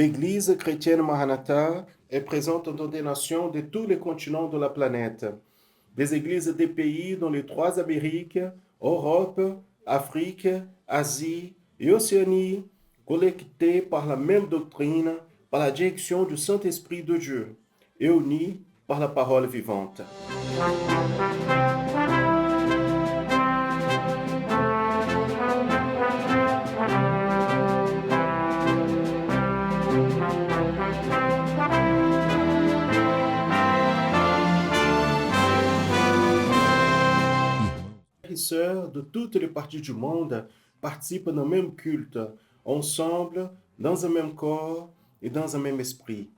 L'Église chrétienne Maranatha est présente dans des nations de tous les continents de la planète. Des églises des pays dans les 3 Amériques, Europe, Afrique, Asie et Océanie, collectées par la même doctrine, par la direction du Saint-Esprit de Dieu et unies par la parole vivante. Et sœurs de toutes les parties du monde participent dans le même culte, ensemble, dans un même corps et dans un même esprit.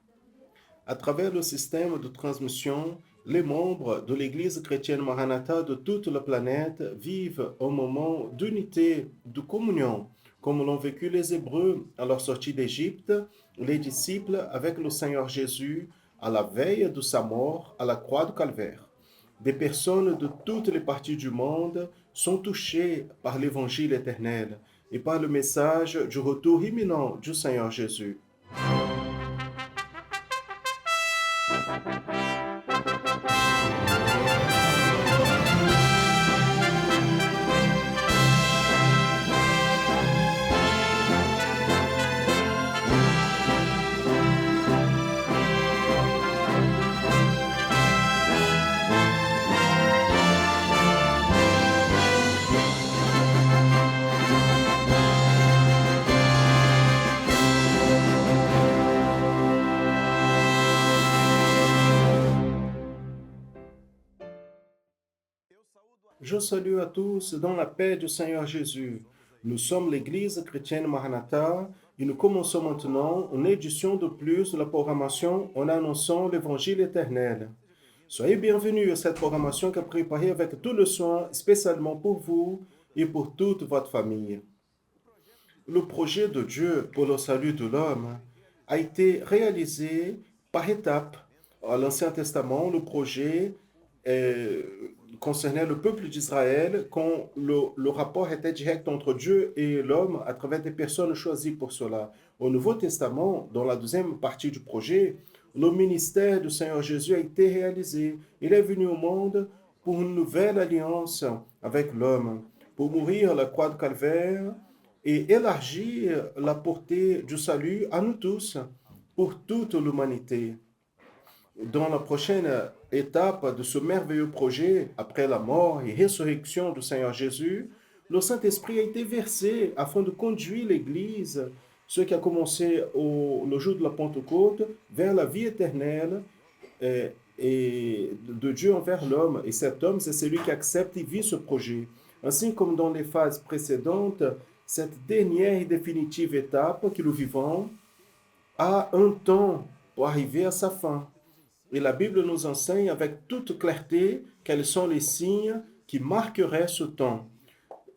À travers le système de transmission, les membres de l'Église chrétienne Maranatha de toute la planète vivent un moment d'unité, de communion, comme l'ont vécu les Hébreux à leur sortie d'Égypte, les disciples avec le Seigneur Jésus à la veille de sa mort à la croix de Calvaire. Des personnes de toutes les parties du monde sont touchées par l'évangile éternel et par le message du retour imminent du Seigneur Jésus. Je salue à tous dans la paix du Seigneur Jésus. Nous sommes l'Église chrétienne Maranatha et nous commençons maintenant une édition de plus de la programmation en annonçant l'Évangile éternel. Soyez bienvenus à cette programmation qu'a préparée avec tout le soin, spécialement pour vous et pour toute votre famille. Le projet de Dieu pour le salut de l'homme a été réalisé par étapes. À l'Ancien Testament, le projet concernait le peuple d'Israël quand le rapport était direct entre Dieu et l'homme à travers des personnes choisies pour cela. Au Nouveau Testament, dans la deuxième partie du projet, le ministère du Seigneur Jésus a été réalisé. Il est venu au monde pour une nouvelle alliance avec l'homme, pour mourir à la croix de Calvaire et élargir la portée du salut à nous tous, pour toute l'humanité. Dans la prochaine étape de ce merveilleux projet, après la mort et résurrection du Seigneur Jésus, le Saint-Esprit a été versé afin de conduire l'Église, ce qui a commencé le jour de la Pentecôte, vers la vie éternelle et de Dieu envers l'homme. Et cet homme, c'est celui qui accepte et vit ce projet. Ainsi comme dans les phases précédentes, cette dernière et définitive étape que nous vivons a un temps pour arriver à sa fin. Et la Bible nous enseigne avec toute clarté quels sont les signes qui marqueraient ce temps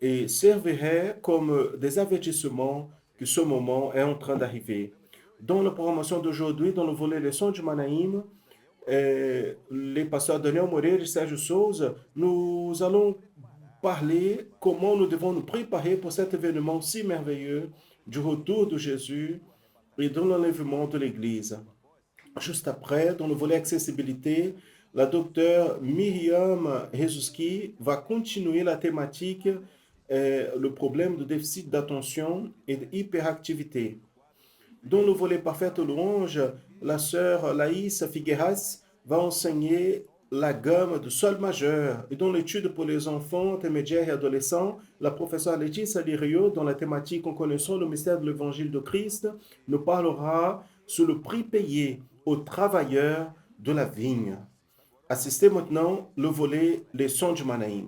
et serviraient comme des avertissements que ce moment est en train d'arriver. Dans la programmation d'aujourd'hui, dans le volet leçons du Manaïm, les pasteurs Daniel Moreira et Sergio Souza, nous allons parler comment nous devons nous préparer pour cet événement si merveilleux du retour de Jésus et de l'enlèvement de l'Église. Juste après, dans le volet accessibilité, la docteure Myriam Jezuski va continuer la thématique le problème de déficit d'attention et d'hyperactivité. Dans le volet parfaite louange, la sœur Laïs Figueras va enseigner la gamme de sol majeur. Et dans l'étude pour les enfants, intermédiaires et adolescents, la professeure Laetitia Lirio, dans la thématique en connaissant le mystère de l'évangile de Christ, nous parlera sur le prix payé aux travailleurs de la vigne. Assistez maintenant le volet les sons du Manaïm.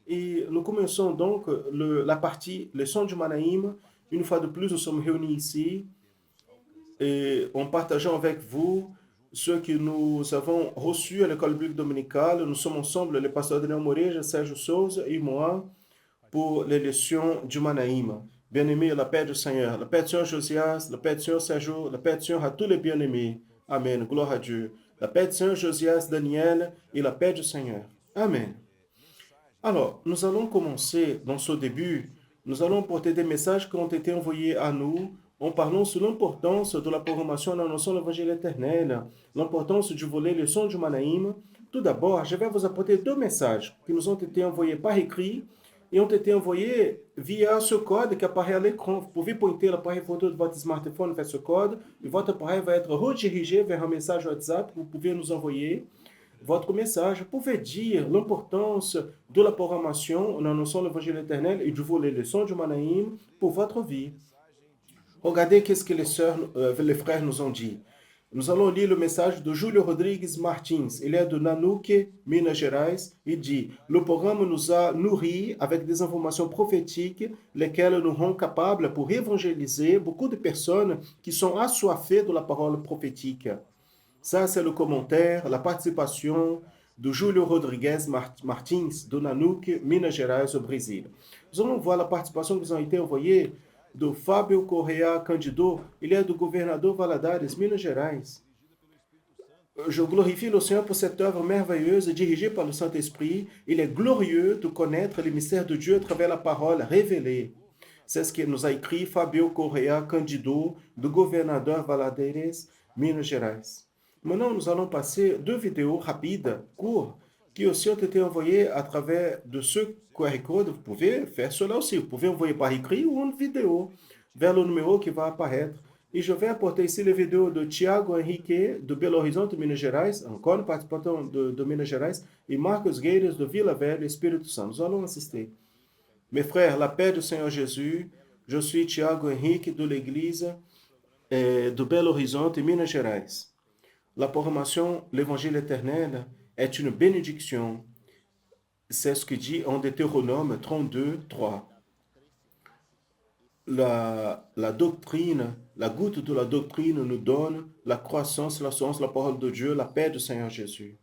Et nous commençons donc la partie les sons du Manaïm. Une fois de plus, nous sommes réunis ici et en partageant avec vous ce que nous avons reçu à l'école biblique dominicale. Nous sommes ensemble, les pasteurs Daniel Moreira, Sergio Souza et moi, pour les leçons du Manaïm. Bien-aimés, la paix du Seigneur, la paix du Seigneur Josias, la paix du Seigneur Sergio, la paix du Seigneur à tous les bien-aimés. Amen. Gloire à Dieu. La paix du Seigneur Josias, Daniel et la paix du Seigneur. Amen. Alors, nous allons commencer dans ce début. Nous allons porter des messages qui ont été envoyés à nous en parlant sur l'importance de la programmation en annonçant l'évangile éternel, l'importance du volet leçon du Manaïm. Tout d'abord, je vais vous apporter deux messages qui nous ont été envoyés par écrit et ont été envoyés via ce code qui apparaît à l'écran. Vous pouvez pointer l'appareil photo de votre smartphone vers ce code et votre appareil va être redirigé vers un message WhatsApp que vous pouvez nous envoyer. Votre message pouvait dire l'importance de la programmation en annonçant l'évangile éternel et du volet leçon du Manaïm pour votre vie. Regardez qu'est-ce que les frères nous ont dit. Nous allons lire le message de Júlio Rodrigues Martins. Il est de Nanuque, Minas Gerais. Il dit, le programme nous a nourris avec des informations prophétiques, lesquelles nous rendent capables pour évangéliser beaucoup de personnes qui sont assoiffées de la parole prophétique. Ça, c'est le commentaire, la participation de Júlio Rodrigues Martins, de Nanuque, Minas Gerais, au Brésil. Nous allons voir la participation qui nous a été envoyée de Fábio Correa Candido, il est do governador Valadares, Minas Gerais. Je glorifie le Seigneur pour cette œuvre merveilleuse dirigée par le Saint-Esprit. Il est glorieux de connaître les mystères de Dieu à travers la parole révélée. C'est ce que nous a écrit Fábio Correa Candido, do governador Valadares, Minas Gerais. Maintenant, nous allons passer deux vidéos rapides, courtes, qui aussi ont été envoyées à travers de ce QR code. Vous pouvez faire cela aussi. Vous pouvez envoyer par écrit ou une vidéo vers le numéro qui va apparaître. Et je vais apporter ici les vidéos de Tiago Henrique, de Belo Horizonte, Minas Gerais, encore un participant de Minas Gerais, et Marcos Gueiras, de Vila Velha, Espírito Santo. Nous allons assister. Mes frères, la paix du Seigneur Jésus, je suis Tiago Henrique de l'église de Belo Horizonte, Minas Gerais. La programmation, l'évangile éternel, est une bénédiction. C'est ce que dit en Deutéronome 32, 3. La doctrine, la goutte de la doctrine nous donne la croissance, la science, la parole de Dieu, la paix du Seigneur Jésus.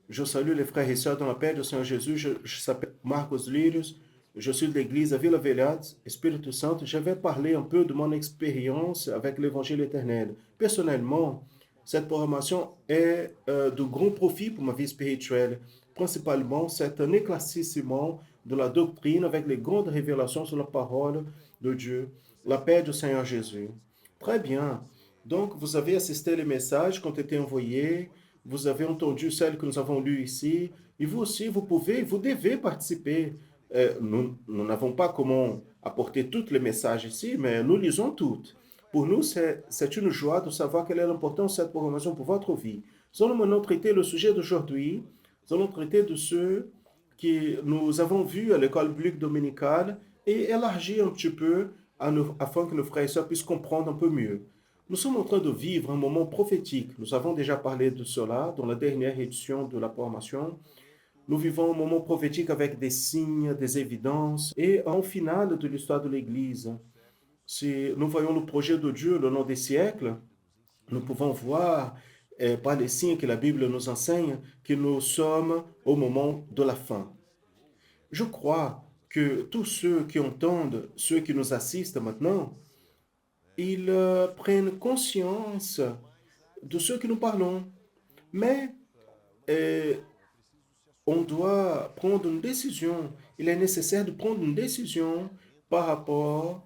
Je salue les frères et sœurs dans la paix du Seigneur Jésus. Je s'appelle Marcos Lírios. Je suis de l'église à Vila Velha, Espírito Santo. Je vais parler un peu de mon expérience avec l'évangile éternel. Personnellement, cette programmation est de grand profit pour ma vie spirituelle. Principalement, c'est un éclaircissement de la doctrine avec les grandes révélations sur la parole de Dieu, la paix du Seigneur Jésus. Très bien. Donc, vous avez assisté les messages qui ont été envoyés. Vous avez entendu celles que nous avons lues ici. Et vous aussi, vous devez participer. Nous n'avons pas comment apporter tous les messages ici, mais nous lisons toutes. Pour nous, c'est une joie de savoir quelle est l'importance de cette programmation pour votre vie. Nous allons maintenant traiter le sujet d'aujourd'hui. Nous allons traiter de ceux que nous avons vus à l'école biblique dominicale et élargir un petit peu afin que nos frères et sœurs puissent comprendre un peu mieux. Nous sommes en train de vivre un moment prophétique. Nous avons déjà parlé de cela dans la dernière édition de la formation. Nous vivons un moment prophétique avec des signes, des évidences et en finale de l'histoire de l'Église. Si nous voyons le projet de Dieu le long des siècles, nous pouvons voir par les signes que la Bible nous enseigne que nous sommes au moment de la fin. Je crois que tous ceux qui entendent, ceux qui nous assistent maintenant, ils prennent conscience de ce que nous parlons. Mais on doit prendre une décision. Il est nécessaire de prendre une décision par rapport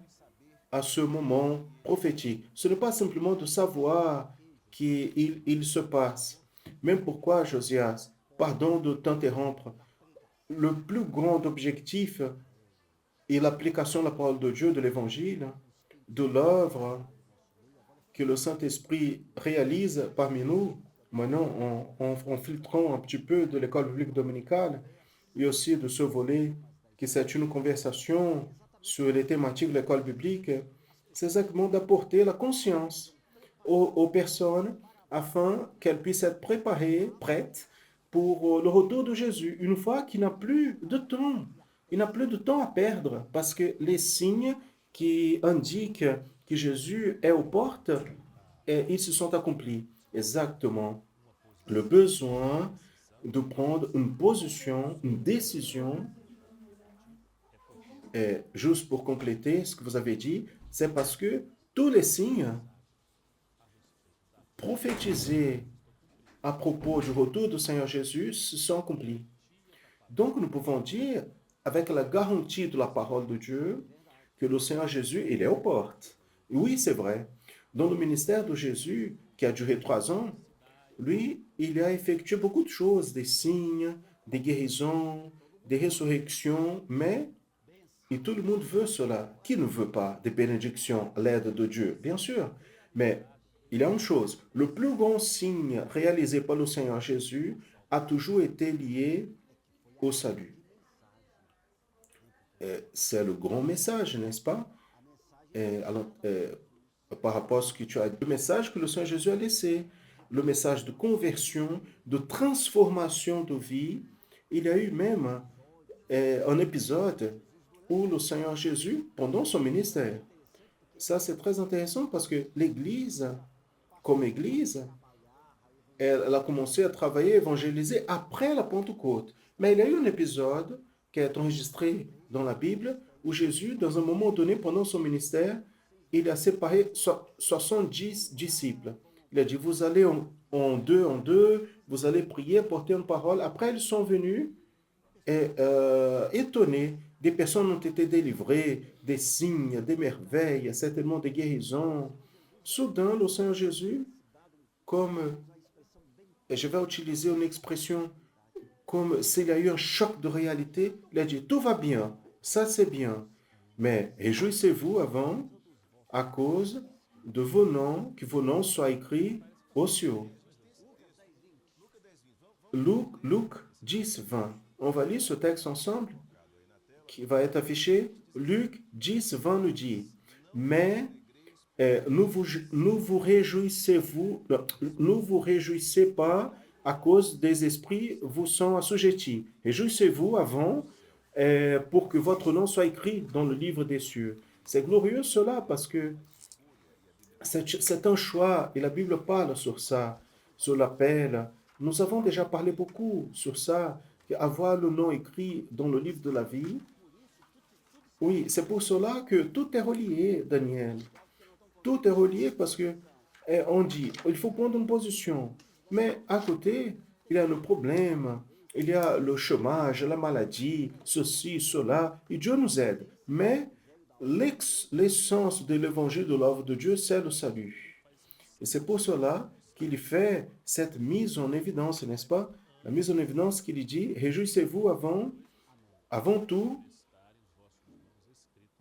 à ce moment prophétique. Ce n'est pas simplement de savoir qu'il se passe. Même pourquoi, Josias, pardon de t'interrompre, le plus grand objectif est l'application de la parole de Dieu, de l'Évangile, de l'œuvre que le Saint-Esprit réalise parmi nous, maintenant en filtrant un petit peu de l'école biblique dominicale et aussi de ce volet qui c'est une conversation sur les thématiques de l'école biblique, c'est exactement d'apporter la conscience aux personnes afin qu'elles puissent être préparées, prêtes pour le retour de Jésus, une fois qu'il n'a plus de temps. Il n'a plus de temps à perdre parce que les signes qui indiquent que Jésus est aux portes, ils se sont accomplis. Exactement. Le besoin de prendre une position, une décision, juste pour compléter ce que vous avez dit, c'est parce que tous les signes prophétisés à propos du retour du Seigneur Jésus se sont accomplis. Donc nous pouvons dire, avec la garantie de la parole de Dieu, que le Seigneur Jésus, il est aux portes. Oui, c'est vrai. Dans le ministère de Jésus, qui a duré 3 ans, lui, il a effectué beaucoup de choses, des signes, des guérisons, des résurrections, mais et tout le monde veut cela. Qui ne veut pas des bénédictions, l'aide de Dieu? Bien sûr. Mais il y a une chose, le plus grand signe réalisé par le Seigneur Jésus a toujours été lié au salut. C'est le grand message, n'est-ce pas? Alors, par rapport à ce que tu as dit, le message que le Seigneur Jésus a laissé, le message de conversion, de transformation de vie. Il y a eu même un épisode où le Seigneur Jésus, pendant son ministère, ça c'est très intéressant parce que l'Église, comme Église, elle a commencé à travailler, évangéliser après la Pentecôte. Mais il y a eu un épisode qui est enregistré dans la Bible où Jésus, dans un moment donné, pendant son ministère, il a séparé 70 disciples. Il a dit, vous allez en deux, vous allez prier, porter une parole. Après, ils sont venus et étonnés. Des personnes ont été délivrées, des signes, des merveilles, certainement des guérisons. Soudain, le Seigneur Jésus, comme, et je vais utiliser une expression, comme s'il y a eu un choc de réalité, il a dit, tout va bien, ça c'est bien, mais réjouissez-vous avant à cause de vos noms, que vos noms soient écrits aux cieux. Luc 10, 20. On va lire ce texte ensemble qui va être affiché. Luc 10, 20 nous dit, mais ne vous réjouissez pas à cause des esprits vous sont assujettis. Réjouissez-vous avant pour que votre nom soit écrit dans le livre des cieux. C'est glorieux cela parce que c'est un choix et la Bible parle sur ça, sur l'appel. Nous avons déjà parlé beaucoup sur ça, avoir le nom écrit dans le livre de la vie. Oui, c'est pour cela que tout est relié, Daniel. Tout est relié parce que on dit, il faut prendre une position. Mais à côté, il y a le problème, il y a le chômage, la maladie, ceci, cela, et Dieu nous aide. Mais l'essence de l'évangile de l'œuvre de Dieu, c'est le salut. Et c'est pour cela qu'il fait cette mise en évidence, n'est-ce pas? La mise en évidence qu'il dit, réjouissez-vous avant tout,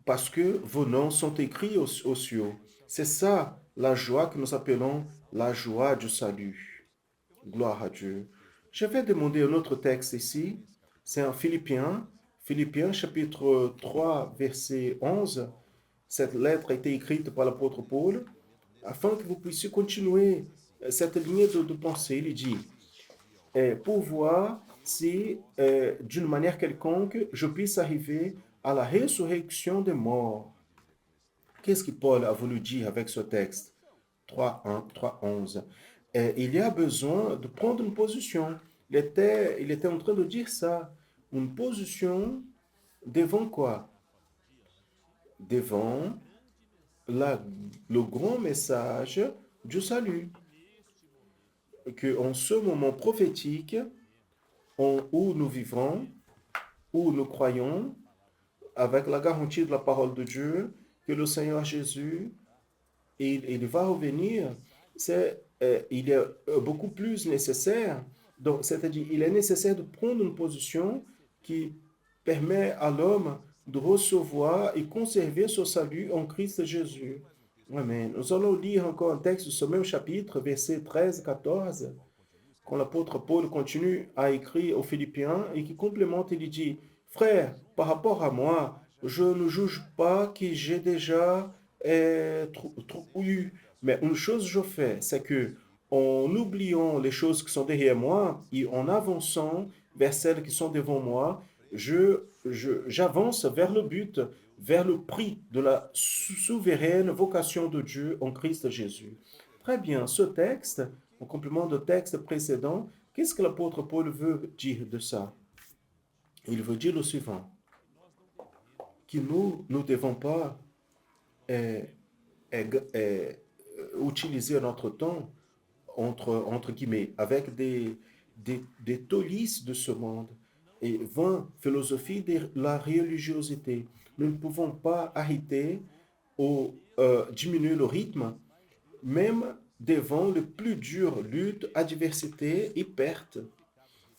parce que vos noms sont écrits aux cieux. C'est ça la joie que nous appelons la joie du salut. Gloire à Dieu. Je vais demander un autre texte ici. C'est en Philippiens. Philippiens chapitre 3, verset 11. Cette lettre a été écrite par l'apôtre Paul afin que vous puissiez continuer cette lignée de pensée. Il dit, pour voir si, d'une manière quelconque, je puisse arriver à la résurrection des morts. Qu'est-ce que Paul a voulu dire avec ce texte? 3.1, 3.11. Il y a besoin de prendre une position. Il était en train de dire ça. Une position devant quoi? Devant le grand message du salut. Que en ce moment prophétique, où nous vivons, où nous croyons, avec la garantie de la parole de Dieu, que le Seigneur Jésus, il va revenir, il est beaucoup plus nécessaire. Donc, c'est-à-dire, il est nécessaire de prendre une position qui permet à l'homme de recevoir et conserver son salut en Christ Jésus. Amen. Nous allons lire encore un texte de ce même chapitre, versets 13, 14, quand l'apôtre Paul continue à écrire aux Philippiens et qui complémente, il dit, frère, par rapport à moi, je ne juge pas que j'ai déjà eu, mais une chose je fais, c'est que en oubliant les choses qui sont derrière moi et en avançant vers celles qui sont devant moi, j'avance vers le but, vers le prix de la souveraine vocation de Dieu en Christ Jésus. Très bien, ce texte en complément du texte précédent, qu'est-ce que l'apôtre Paul veut dire de ça? Il veut dire le suivant, que nous ne devons pas euh, euh, euh, utiliser notre temps, entre guillemets, avec des taulices de ce monde. et vaine philosophie de la religiosité. Nous ne pouvons pas arrêter ou diminuer le rythme, même devant les plus dures luttes, adversités et pertes.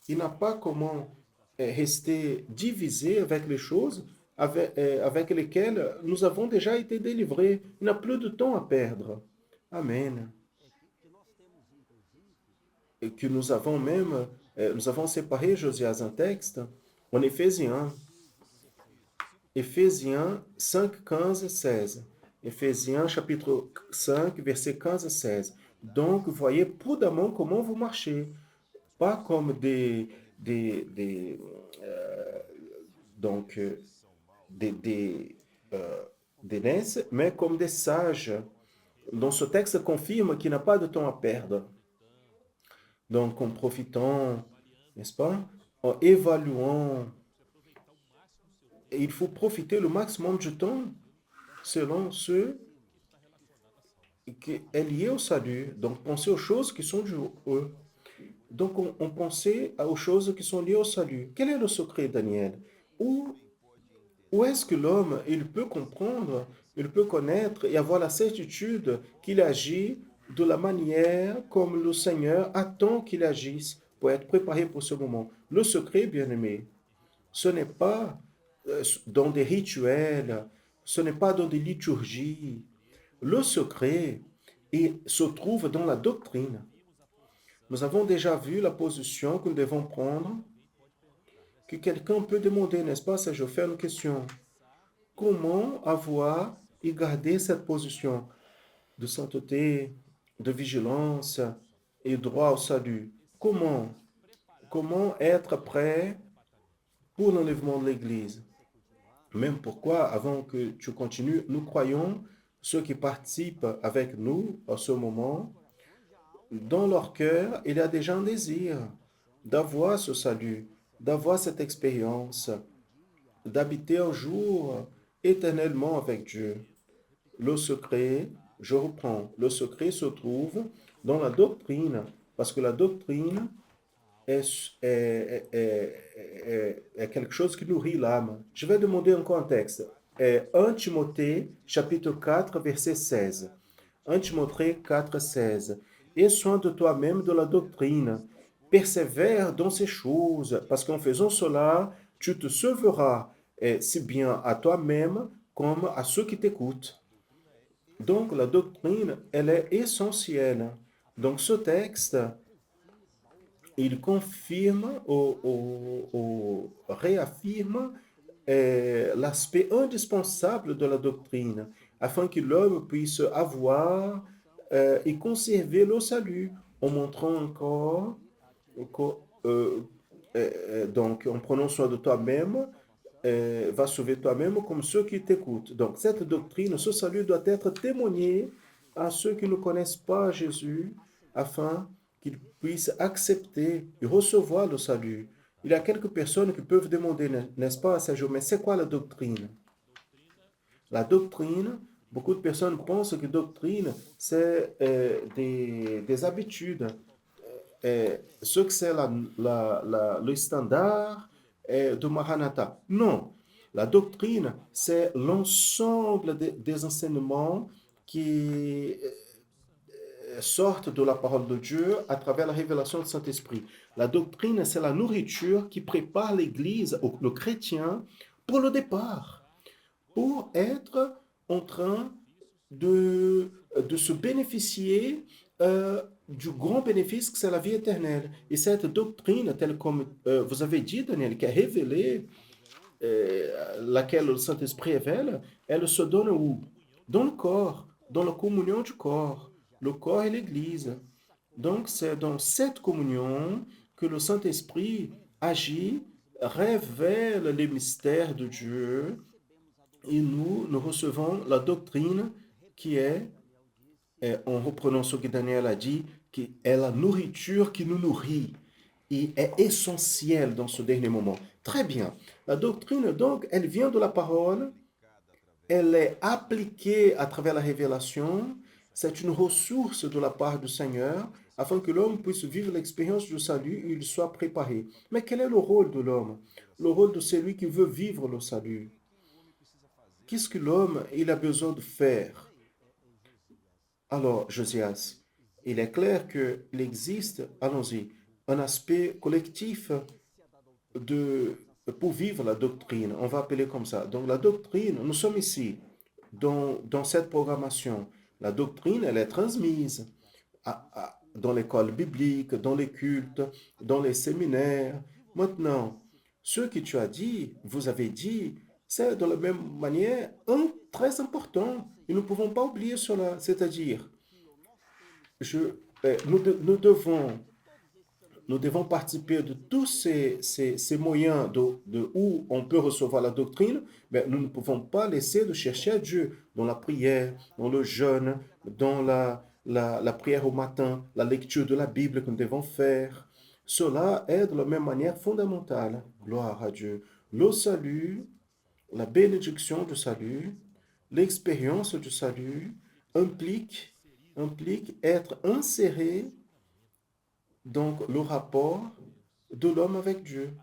Il n'a pas comment rester divisé avec les choses avec lesquelles nous avons déjà été délivrés. Il n'a plus de temps à perdre. Amen. Et que nous avons même, nous avons séparé Josias un texte en Éphésiens. Éphésiens 5, 15, 16. Éphésiens chapitre 5, versets 15 et 16. Donc, voyez prudemment comment vous marchez, pas comme des, euh, donc, des, des, euh, des naisses, mais comme des sages. Donc, ce texte confirme qu'il n'a pas de temps à perdre. Donc, en profitant, n'est-ce pas, en évaluant, et il faut profiter le maximum du temps selon ce qui est lié au salut. Donc, penser aux choses qui sont du haut. Donc, on pensait aux choses qui sont liées au salut. Quel est le secret, Daniel? Où, où est-ce que l'homme, il peut comprendre, il peut connaître et avoir la certitude qu'il agit de la manière comme le Seigneur attend qu'il agisse pour être préparé pour ce moment? Le secret, bien-aimé, ce n'est pas dans des rituels, ce n'est pas dans des liturgies. Le secret se trouve dans la doctrine. Nous avons déjà vu la position que nous devons prendre, que quelqu'un peut demander, n'est-ce pas, si je fais une question. Comment avoir et garder cette position de sainteté, de vigilance et droit au salut? Comment? Comment être prêt pour l'enlèvement de l'Église? Même pourquoi, avant que tu continues, nous croyons, ceux qui participent avec nous à ce moment, dans leur cœur, il y a déjà un désir d'avoir ce salut, d'avoir cette expérience, d'habiter un jour éternellement avec Dieu. Le secret, je reprends, le secret se trouve dans la doctrine, parce que la doctrine est quelque chose qui nourrit l'âme. Je vais demander un contexte. 1 Timothée, chapitre 4, verset 16. 1 Timothée 4, 16. Aie soin de toi-même de la doctrine. Persévère dans ces choses, parce qu'en faisant cela, tu te sauveras, si bien à toi-même comme à ceux qui t'écoutent. Donc, la doctrine, elle est essentielle. Donc, ce texte, il confirme ou réaffirme l'aspect indispensable de la doctrine, afin que l'homme puisse avoir et conserver le salut, en montrant encore, donc en prenant soin de toi-même, va sauver toi-même comme ceux qui t'écoutent. Donc cette doctrine, ce salut doit être témoigné à ceux qui ne connaissent pas Jésus, afin qu'ils puissent accepter et recevoir le salut. Il y a quelques personnes qui peuvent demander, n'est-ce pas, Sergio, mais c'est quoi la doctrine? La doctrine, beaucoup de personnes pensent que doctrine, c'est des habitudes. Ce que c'est le standard de Maranatha. Non, la doctrine, c'est l'ensemble des enseignements qui sortent de la parole de Dieu à travers la révélation du Saint-Esprit. La doctrine, c'est la nourriture qui prépare l'Église, le chrétien, pour le départ, pour être en train de se bénéficier du grand bénéfice que c'est la vie éternelle. Et cette doctrine, telle comme vous avez dit, Daniel, qui est révélée, laquelle le Saint-Esprit révèle, elle se donne où? Dans le corps, dans la communion du corps. Le corps et l'Église. Donc, c'est dans cette communion que le Saint-Esprit agit, révèle les mystères de Dieu, et nous recevons la doctrine qui est, en reprenant ce que Daniel a dit, qui est la nourriture qui nous nourrit et est essentielle dans ce dernier moment. Très bien. La doctrine, donc, elle vient de la parole, elle est appliquée à travers la révélation, C'est une ressource de la part du Seigneur afin que l'homme puisse vivre l'expérience du salut et il soit préparé. Mais quel est le rôle de l'homme? Le rôle de celui qui veut vivre le salut. Qu'est-ce que l'homme il a besoin de faire? Alors, Josias, il est clair qu'il existe, allons-y, un aspect collectif de, pour vivre la doctrine. On va appeler comme ça. Donc, la doctrine, nous sommes ici, dans cette programmation. La doctrine, elle est transmise dans l'école biblique, dans les cultes, dans les séminaires. Maintenant, ce que tu as dit, vous avez dit, c'est de la même manière très important. Et nous ne pouvons pas oublier cela. C'est-à-dire, je, nous devons participer de tous ces moyens où on peut recevoir la doctrine, mais nous ne pouvons pas laisser de chercher à Dieu dans la prière, dans le jeûne, dans la prière au matin, la lecture de la Bible que nous devons faire. Cela est de la même manière fondamentale. Gloire à Dieu. Le salut, la bénédiction du salut, l'expérience du salut implique être inséré donc le rapport de l'homme avec Dieu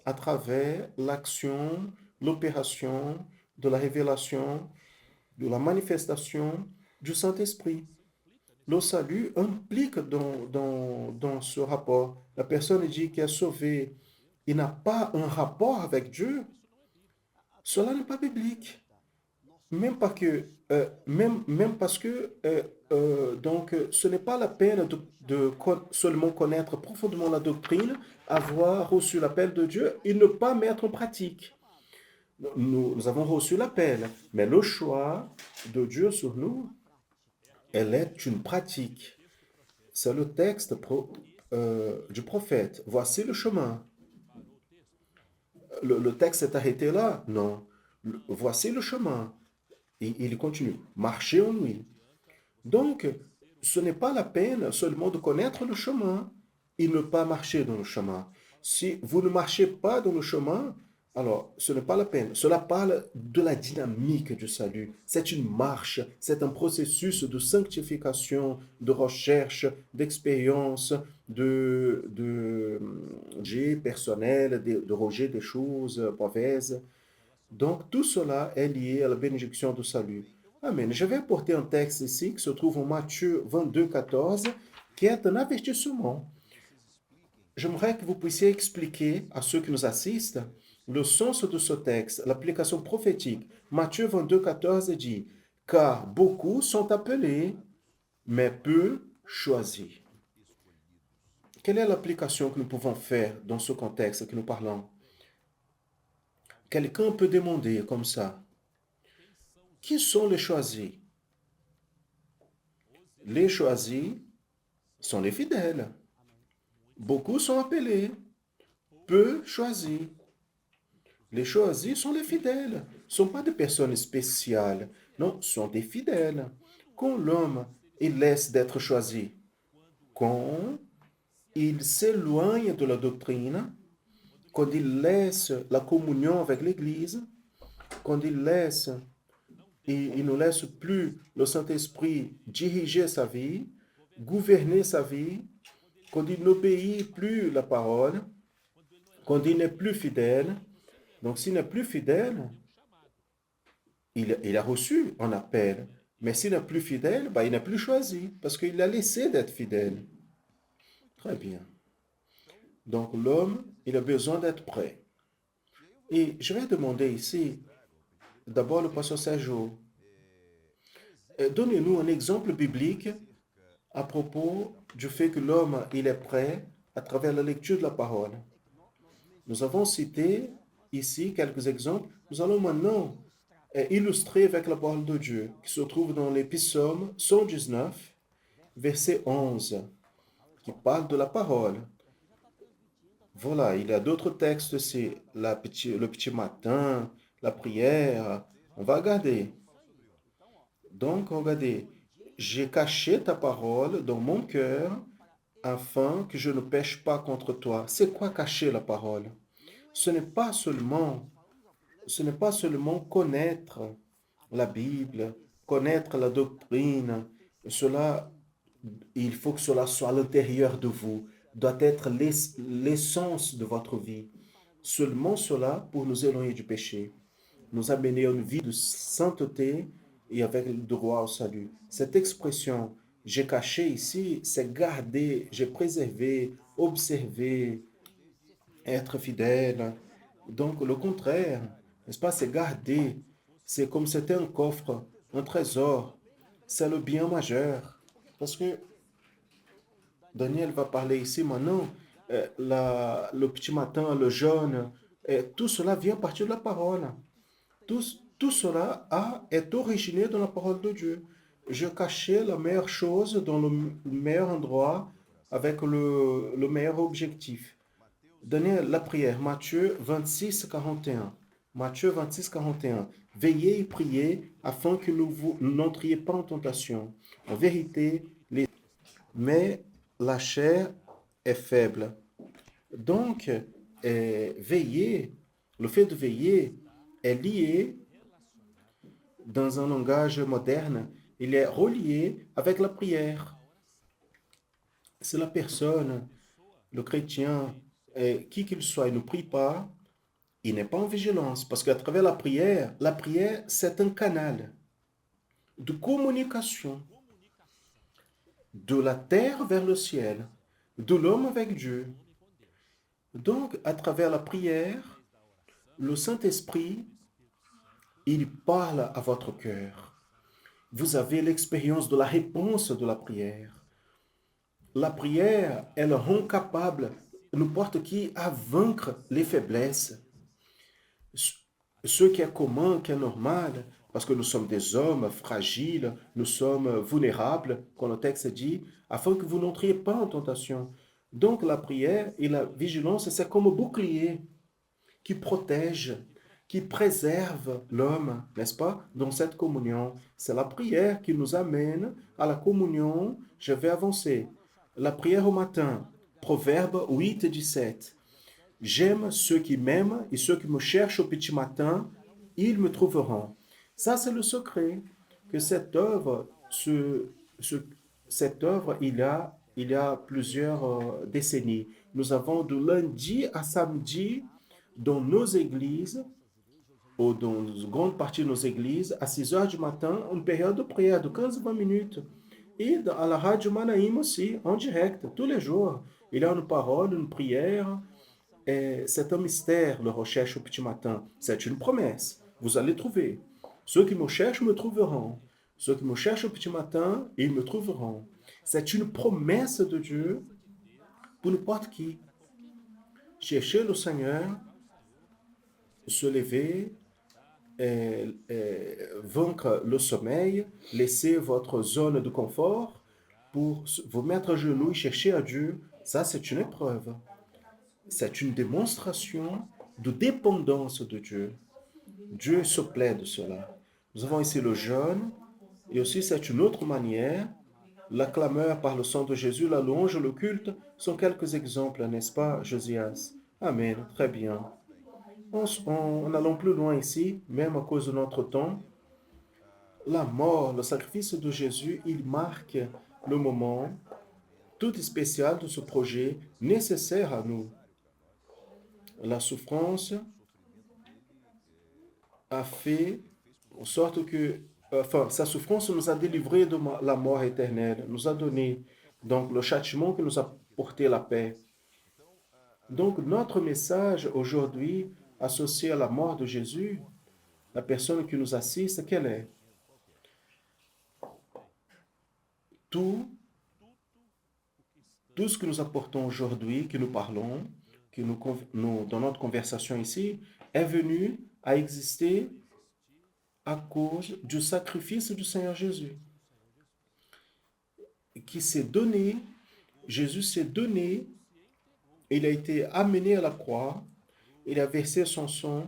à travers l'action, l'opération de la révélation, de la manifestation du Saint-Esprit. Le salut implique dans ce rapport. La personne dit qu'elle est sauvée, il n'a pas un rapport avec Dieu, cela n'est pas biblique. Même, pas que, même parce que ce n'est pas la peine de seulement connaître profondément la doctrine, avoir reçu l'appel de Dieu et ne pas mettre en pratique. Nous avons reçu l'appel, mais le choix de Dieu sur nous, elle est une pratique. C'est le texte du prophète. Voici le chemin. Le texte est arrêté là? Non. Voici le chemin. Et il continue. Marchez en lui. Donc, ce n'est pas la peine seulement de connaître le chemin et ne pas marcher dans le chemin. Si vous ne marchez pas dans le chemin, alors ce n'est pas la peine. Cela parle de la dynamique du salut. C'est une marche, c'est un processus de sanctification, de recherche, d'expérience, de personnel, de rejet des choses mauvaises. Donc, tout cela est lié à la bénédiction du salut. Amen. Je vais apporter un texte ici qui se trouve en Matthieu 22, 14, qui est un avertissement. J'aimerais que vous puissiez expliquer à ceux qui nous assistent le sens de ce texte, l'application prophétique. Matthieu 22, 14 dit, car beaucoup sont appelés, mais peu choisis. Quelle est l'application que nous pouvons faire dans ce contexte que nous parlons? Quelqu'un peut demander comme ça, qui sont les choisis? Les choisis sont les fidèles. Beaucoup sont appelés, peu choisis. Les choisis sont les fidèles. Ce ne sont pas des personnes spéciales. Non, ce sont des fidèles. Quand l'homme il laisse d'être choisi, quand il s'éloigne de la doctrine, quand il laisse la communion avec l'Église, quand il laisse et il ne laisse plus le Saint-Esprit diriger sa vie, gouverner sa vie, quand il n'obéit plus la parole, quand il n'est plus fidèle. Donc, s'il n'est plus fidèle, il a reçu un appel. Mais s'il n'est plus fidèle, il n'est plus choisi parce qu'il a laissé d'être fidèle. Très bien. Donc, l'homme, il a besoin d'être prêt. Et je vais demander ici, d'abord le pasteur Sergio, donnez-nous un exemple biblique à propos du fait que l'homme, il est prêt à travers la lecture de la parole. Nous avons cité ici quelques exemples. Nous allons maintenant illustrer avec la parole de Dieu qui se trouve dans les psaumes 119, verset 11, qui parle de la parole. Voilà, il y a d'autres textes, c'est le petit matin, la prière. On va regarder. Donc, regardez, j'ai caché ta parole dans mon cœur afin que je ne pêche pas contre toi. C'est quoi cacher la parole? Ce n'est pas seulement connaître la Bible, connaître la doctrine, cela, il faut que cela soit à l'intérieur de vous, doit être l'essence de votre vie. Seulement cela pour nous éloigner du péché, nous amener à une vie de sainteté et avec le droit au salut. Cette expression, j'ai caché ici, c'est garder, j'ai préservé, observé, être fidèle. Donc, le contraire, n'est-ce pas, c'est garder. C'est comme si c'était un coffre, un trésor. C'est le bien majeur. Parce que Daniel va parler ici maintenant, le petit matin, le jeûne, tout cela vient à partir de la parole. Tout cela est originé dans la parole de Dieu. Je cachais la meilleure chose dans le meilleur endroit avec le meilleur objectif. Daniel, la prière, Matthieu 26, 41. Matthieu 26, 41. Veillez et priez afin que vous n'entriez pas en tentation. En vérité, mais la chair est faible. Donc, veiller, le fait de veiller est lié dans un langage moderne, il est relié avec la prière. Si la personne, le chrétien, qui qu'il soit, il ne prie pas, il n'est pas en vigilance. Parce qu'à travers la prière, c'est un canal de communication de la terre vers le ciel, de l'homme avec Dieu. Donc, à travers la prière, le Saint-Esprit, il parle à votre cœur. Vous avez l'expérience de la réponse de la prière. La prière, elle rend capable n'importe qui à vaincre les faiblesses. Ce qui est commun, qui est normal, parce que nous sommes des hommes fragiles, nous sommes vulnérables, comme le texte dit, afin que vous n'entriez pas en tentation. Donc la prière et la vigilance, c'est comme un bouclier qui protège, qui préserve l'homme, n'est-ce pas, dans cette communion. C'est la prière qui nous amène à la communion. Je vais avancer. La prière au matin, Proverbe 8, 17. J'aime ceux qui m'aiment et ceux qui me cherchent au petit matin, ils me trouveront. Ça, c'est le secret que cette œuvre, cette œuvre, il y a plusieurs décennies. Nous avons de lundi à samedi dans nos églises, ou dans une grande partie de nos églises, à 6 heures du matin, une période de prière de 15 20 minutes. Et à la Rádio Manaïm aussi, en direct, tous les jours. Il y a une parole, une prière. C'est un mystère, le recherche au petit matin. C'est une promesse. Vous allez trouver. Ceux qui me cherchent me trouveront. Ceux qui me cherchent au petit matin, ils me trouveront. C'est une promesse de Dieu pour n'importe qui. Cherchez le Seigneur, se lever, vaincre le sommeil, laisser votre zone de confort pour vous mettre à genoux et chercher à Dieu. Ça, c'est une épreuve. C'est une démonstration de dépendance de Dieu. Dieu se plaît de cela. Nous avons ici le jeûne, et aussi c'est une autre manière. La clameur par le sang de Jésus, la louange, le culte sont quelques exemples, n'est-ce pas, Josias? Amen, très bien. En allant plus loin ici, même à cause de notre temps, la mort, le sacrifice de Jésus, il marque le moment tout spécial de ce projet nécessaire à nous. La souffrance a fait en sorte que, enfin, sa souffrance nous a délivrés de la mort éternelle, nous a donné donc le châtiment qui nous a porté la paix. Donc notre message aujourd'hui associé à la mort de Jésus, la personne qui nous assiste, quelle est? Tout, tout ce que nous apportons aujourd'hui, que nous parlons, que dans notre conversation ici, est venu à exister à cause du sacrifice du Seigneur Jésus, qui s'est donné, Jésus s'est donné, il a été amené à la croix, il a versé son sang,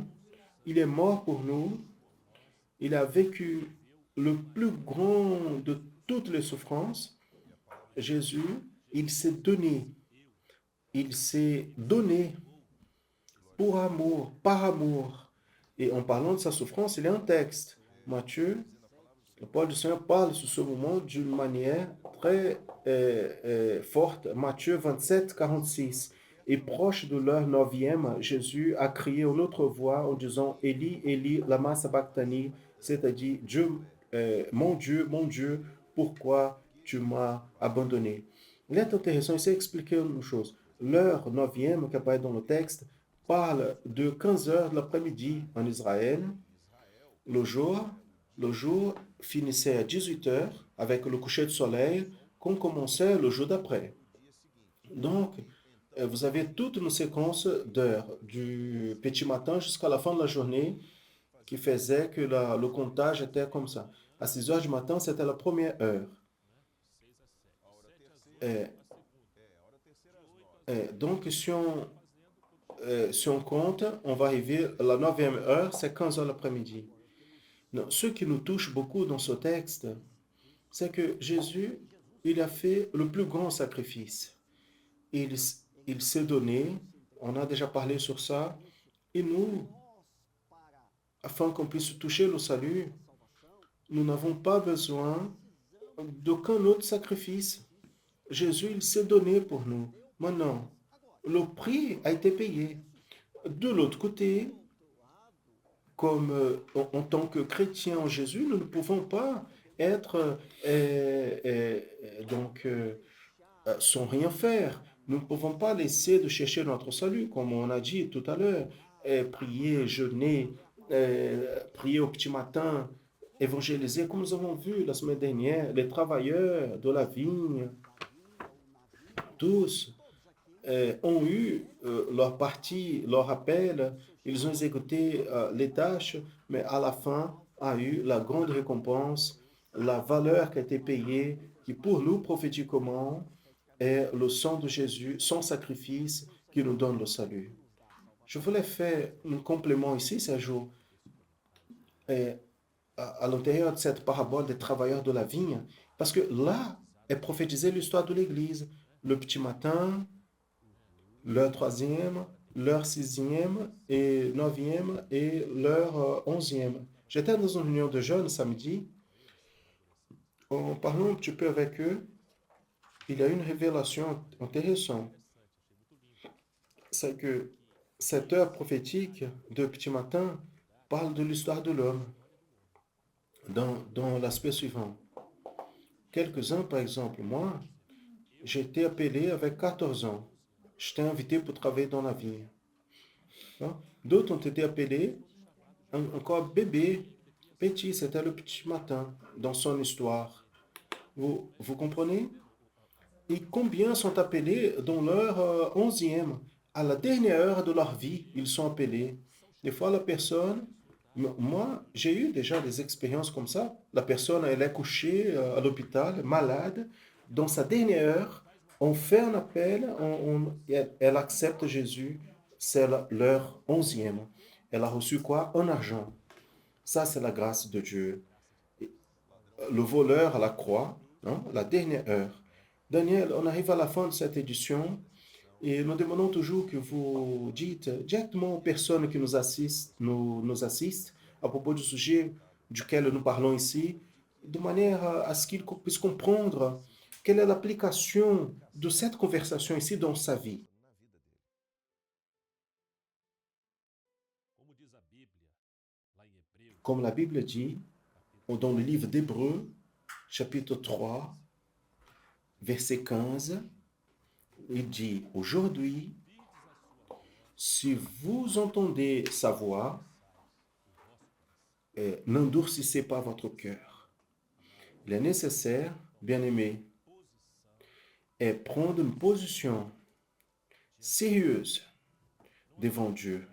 il est mort pour nous, il a vécu le plus grand de toutes les souffrances. Jésus, il s'est donné pour amour, par amour. Et en parlant de sa souffrance, il y a un texte, Matthieu La parole du Seigneur parle sur ce moment d'une manière très forte. Matthieu 27, 46. Et proche de l'heure neuvième, Jésus a crié en autre voix en disant Élie, Élie, lama sabachthani, c'est-à-dire Dieu, mon Dieu, pourquoi tu m'as abandonné? Il est intéressant ici d'expliquer une chose. L'heure neuvième qui apparaît dans le texte parle de 15 heures de l'après-midi en Israël. Le jour, le jour finissait à 18 heures avec le coucher de soleil qu'on commençait le jour d'après. Donc, vous avez toute une séquence d'heures du petit matin jusqu'à la fin de la journée qui faisait que le comptage était comme ça. À 6 heures du matin, c'était la première heure. Et, donc, si on compte, on va arriver à la neuvième heure, c'est 15 heures l'après-midi. Non, ce qui nous touche beaucoup dans ce texte, c'est que Jésus, il a fait le plus grand sacrifice. Il, il s'est donné, on a déjà parlé sur ça, et nous, afin qu'on puisse toucher le salut, nous n'avons pas besoin d'aucun autre sacrifice. Jésus, il s'est donné pour nous. Maintenant, le prix a été payé. De l'autre côté, comme en tant que chrétiens en Jésus, nous ne pouvons pas être sans rien faire. Nous ne pouvons pas laisser de chercher notre salut, comme on a dit tout à l'heure, prier, jeûner, prier au petit matin, évangéliser, comme nous avons vu la semaine dernière, les travailleurs de la vigne, tous ont eu leur partie, leur appel, ils ont exécuté les tâches, mais à la fin a eu la grande récompense, la valeur qui a été payée, qui pour nous prophétiquement est le sang de Jésus, son sacrifice qui nous donne le salut. Je voulais faire un complément ici, ce jour, et à l'intérieur de cette parabole des travailleurs de la vigne, parce que là est prophétisée l'histoire de l'Église. Le petit matin, l'heure troisième, l'heure sixième et neuvième et l'heure onzième. J'étais dans une réunion de jeunes samedi. En parlant un petit peu avec eux, il y a une révélation intéressante. C'est que cette heure prophétique de petit matin parle de l'histoire de l'homme dans l'aspect suivant. Quelques-uns, par exemple, moi, j'ai été appelé avec 14 ans. J'étais invité pour travailler dans la vigne. Hein? D'autres ont été appelés encore bébé, petit, c'était le petit matin dans son histoire. Vous comprenez? Et combien sont appelés dans leur onzième, à la dernière heure de leur vie, ils sont appelés. Des fois, la personne, moi, j'ai eu déjà des expériences comme ça. La personne, elle est couchée à l'hôpital, malade. Dans sa dernière heure, on fait un appel, elle accepte Jésus. C'est leur onzième. Elle a reçu quoi? Un argent. Ça, c'est la grâce de Dieu. Le voleur à la croix, hein, la dernière heure. Daniel, on arrive à la fin de cette édition et nous demandons toujours que vous dites directement aux personnes qui nous assistent à propos du sujet duquel nous parlons ici, de manière à ce qu'ils puissent comprendre quelle est l'application de cette conversation ici dans sa vie. Comme la Bible dit, dans le livre d'Hébreux, chapitre 3, verset 15, il dit, aujourd'hui, si vous entendez sa voix, n'endurcissez pas votre cœur. Il est nécessaire, bien-aimé, et prendre une position sérieuse devant Dieu.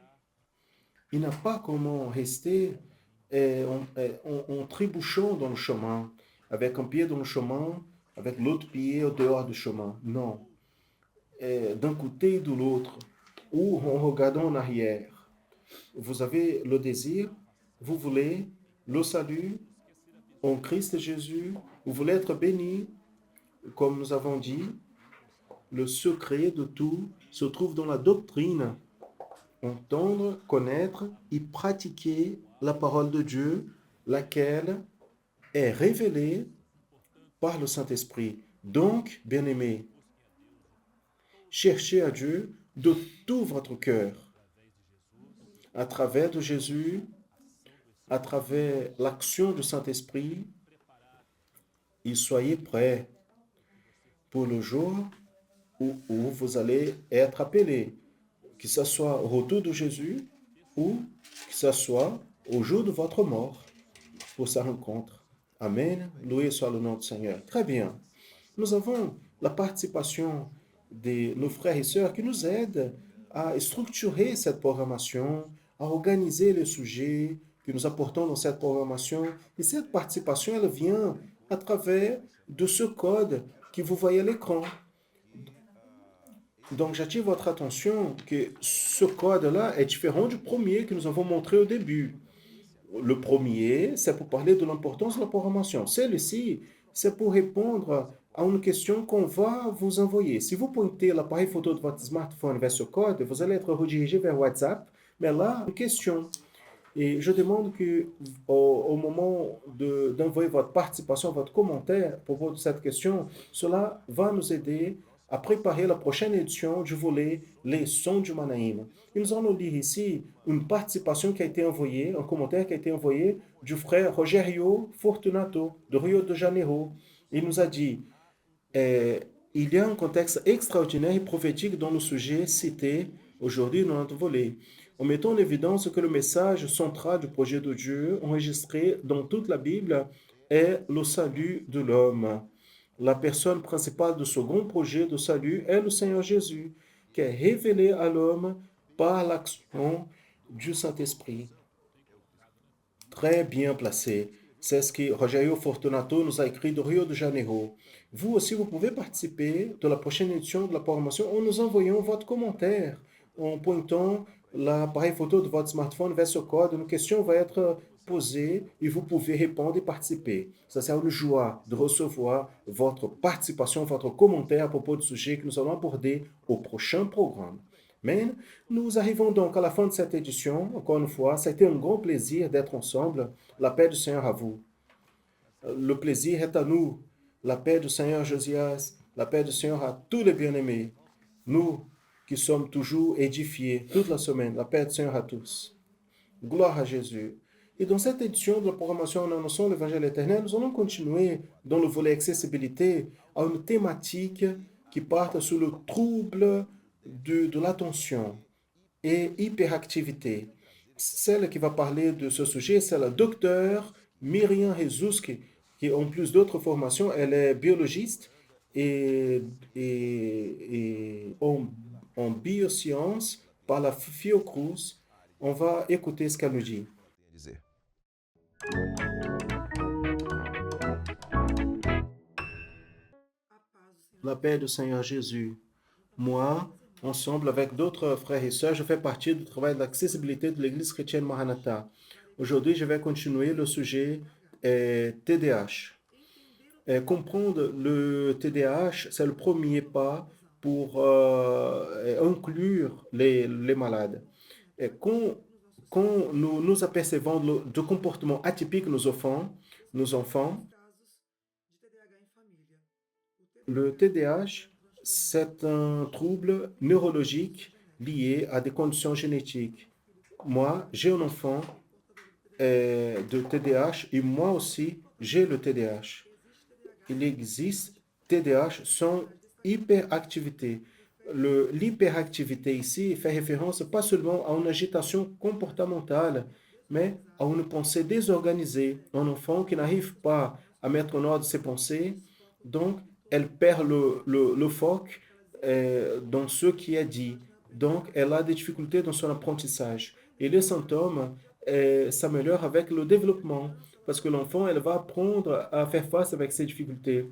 Il n'a pas comment rester en trébuchant dans le chemin, avec un pied dans le chemin, avec l'autre pied au dehors du chemin. Non. D'un côté et de l'autre, ou en regardant en arrière. Vous avez le désir, vous voulez le salut en Christ Jésus, vous voulez être béni, comme nous avons dit, le secret de tout se trouve dans la doctrine. Entendre, connaître et pratiquer la parole de Dieu, laquelle est révélé par le Saint-Esprit. Donc, bien-aimés, cherchez à Dieu de tout votre cœur, à travers de Jésus, à travers l'action du Saint-Esprit, et soyez prêts pour le jour où vous allez être appelés, que ce soit au retour de Jésus ou que ce soit au jour de votre mort pour sa rencontre. Amen. Loué soit le nom du Seigneur. Très bien. Nous avons la participation de nos frères et sœurs qui nous aident à structurer cette programmation, à organiser les sujets que nous apportons dans cette programmation. Et cette participation, elle vient à travers de ce code que vous voyez à l'écran. Donc, j'attire votre attention que ce code-là est différent du premier que nous avons montré au début. Le premier, c'est pour parler de l'importance de la programmation. Celui-ci, c'est pour répondre à une question qu'on va vous envoyer. Si vous pointez l'appareil photo de votre smartphone vers ce code, vous allez être redirigé vers WhatsApp. Mais là, une question. Et je demande que au moment d'envoyer votre participation, votre commentaire pour propos de cette question, cela va nous aider à préparer la prochaine édition du volet Les sons du Manaïm. Et nous allons lire ici une participation qui a été envoyée, un commentaire qui a été envoyé du frère Rogério Fortunato de Rio de Janeiro. Il nous a dit, il y a un contexte extraordinaire et prophétique dans le sujet cité aujourd'hui dans notre volet. En mettant en évidence que le message central du projet de Dieu, enregistré dans toute la Bible, est le salut de l'homme. La personne principale de ce grand projet de salut est le Seigneur Jésus, qui est révélé à l'homme par l'action du Saint-Esprit. Très bien placé. C'est ce que Rogério Fortunato nous a écrit de Rio de Janeiro. Vous aussi, vous pouvez participer de la prochaine édition de la programmation en nous envoyant votre commentaire, en pointant l'appareil photo de votre smartphone vers ce code. Une question va être posée et vous pouvez répondre et participer. Ça sera une joie de recevoir votre participation, votre commentaire à propos du sujet que nous allons aborder au prochain programme. Amen. Nous arrivons donc à la fin de cette édition. Encore une fois, ça a été un grand plaisir d'être ensemble. La paix du Seigneur à vous. Le plaisir est à nous. La paix du Seigneur Josias, la paix du Seigneur à tous les bien-aimés. Nous qui sommes toujours édifiés toute la semaine, la paix du Seigneur à tous. Gloire à Jésus. Et dans cette édition de la programmation en annonçant l'évangile éternel, nous allons continuer dans le volet accessibilité à une thématique qui part sur le trouble de l'attention et hyperactivité. Celle qui va parler de ce sujet, c'est la docteure Myriam Jesus, qui en plus d'autres formations, elle est biologiste et en biosciences par la Fiocruz. On va écouter ce qu'elle nous dit. La paix du Seigneur Jésus. Moi, ensemble avec d'autres frères et sœurs, je fais partie du travail d'accessibilité de l'Église chrétienne Maranatha. Aujourd'hui, je vais continuer le sujet TDAH. Comprendre le TDAH, c'est le premier pas pour inclure les malades. Et quand nous nous apercevons de comportements atypiques nos enfants, le TDAH, c'est un trouble neurologique lié à des conditions génétiques. Moi, j'ai un enfant de TDAH et moi aussi, j'ai le TDAH. Il existe TDAH sans hyperactivité. L'hyperactivité ici fait référence pas seulement à une agitation comportementale, mais à une pensée désorganisée. Un enfant qui n'arrive pas à mettre en ordre ses pensées, donc elle perd le foc dans ce qui est dit. Donc elle a des difficultés dans son apprentissage. Et les symptômes s'améliorent avec le développement, parce que l'enfant, elle va apprendre à faire face avec ces difficultés.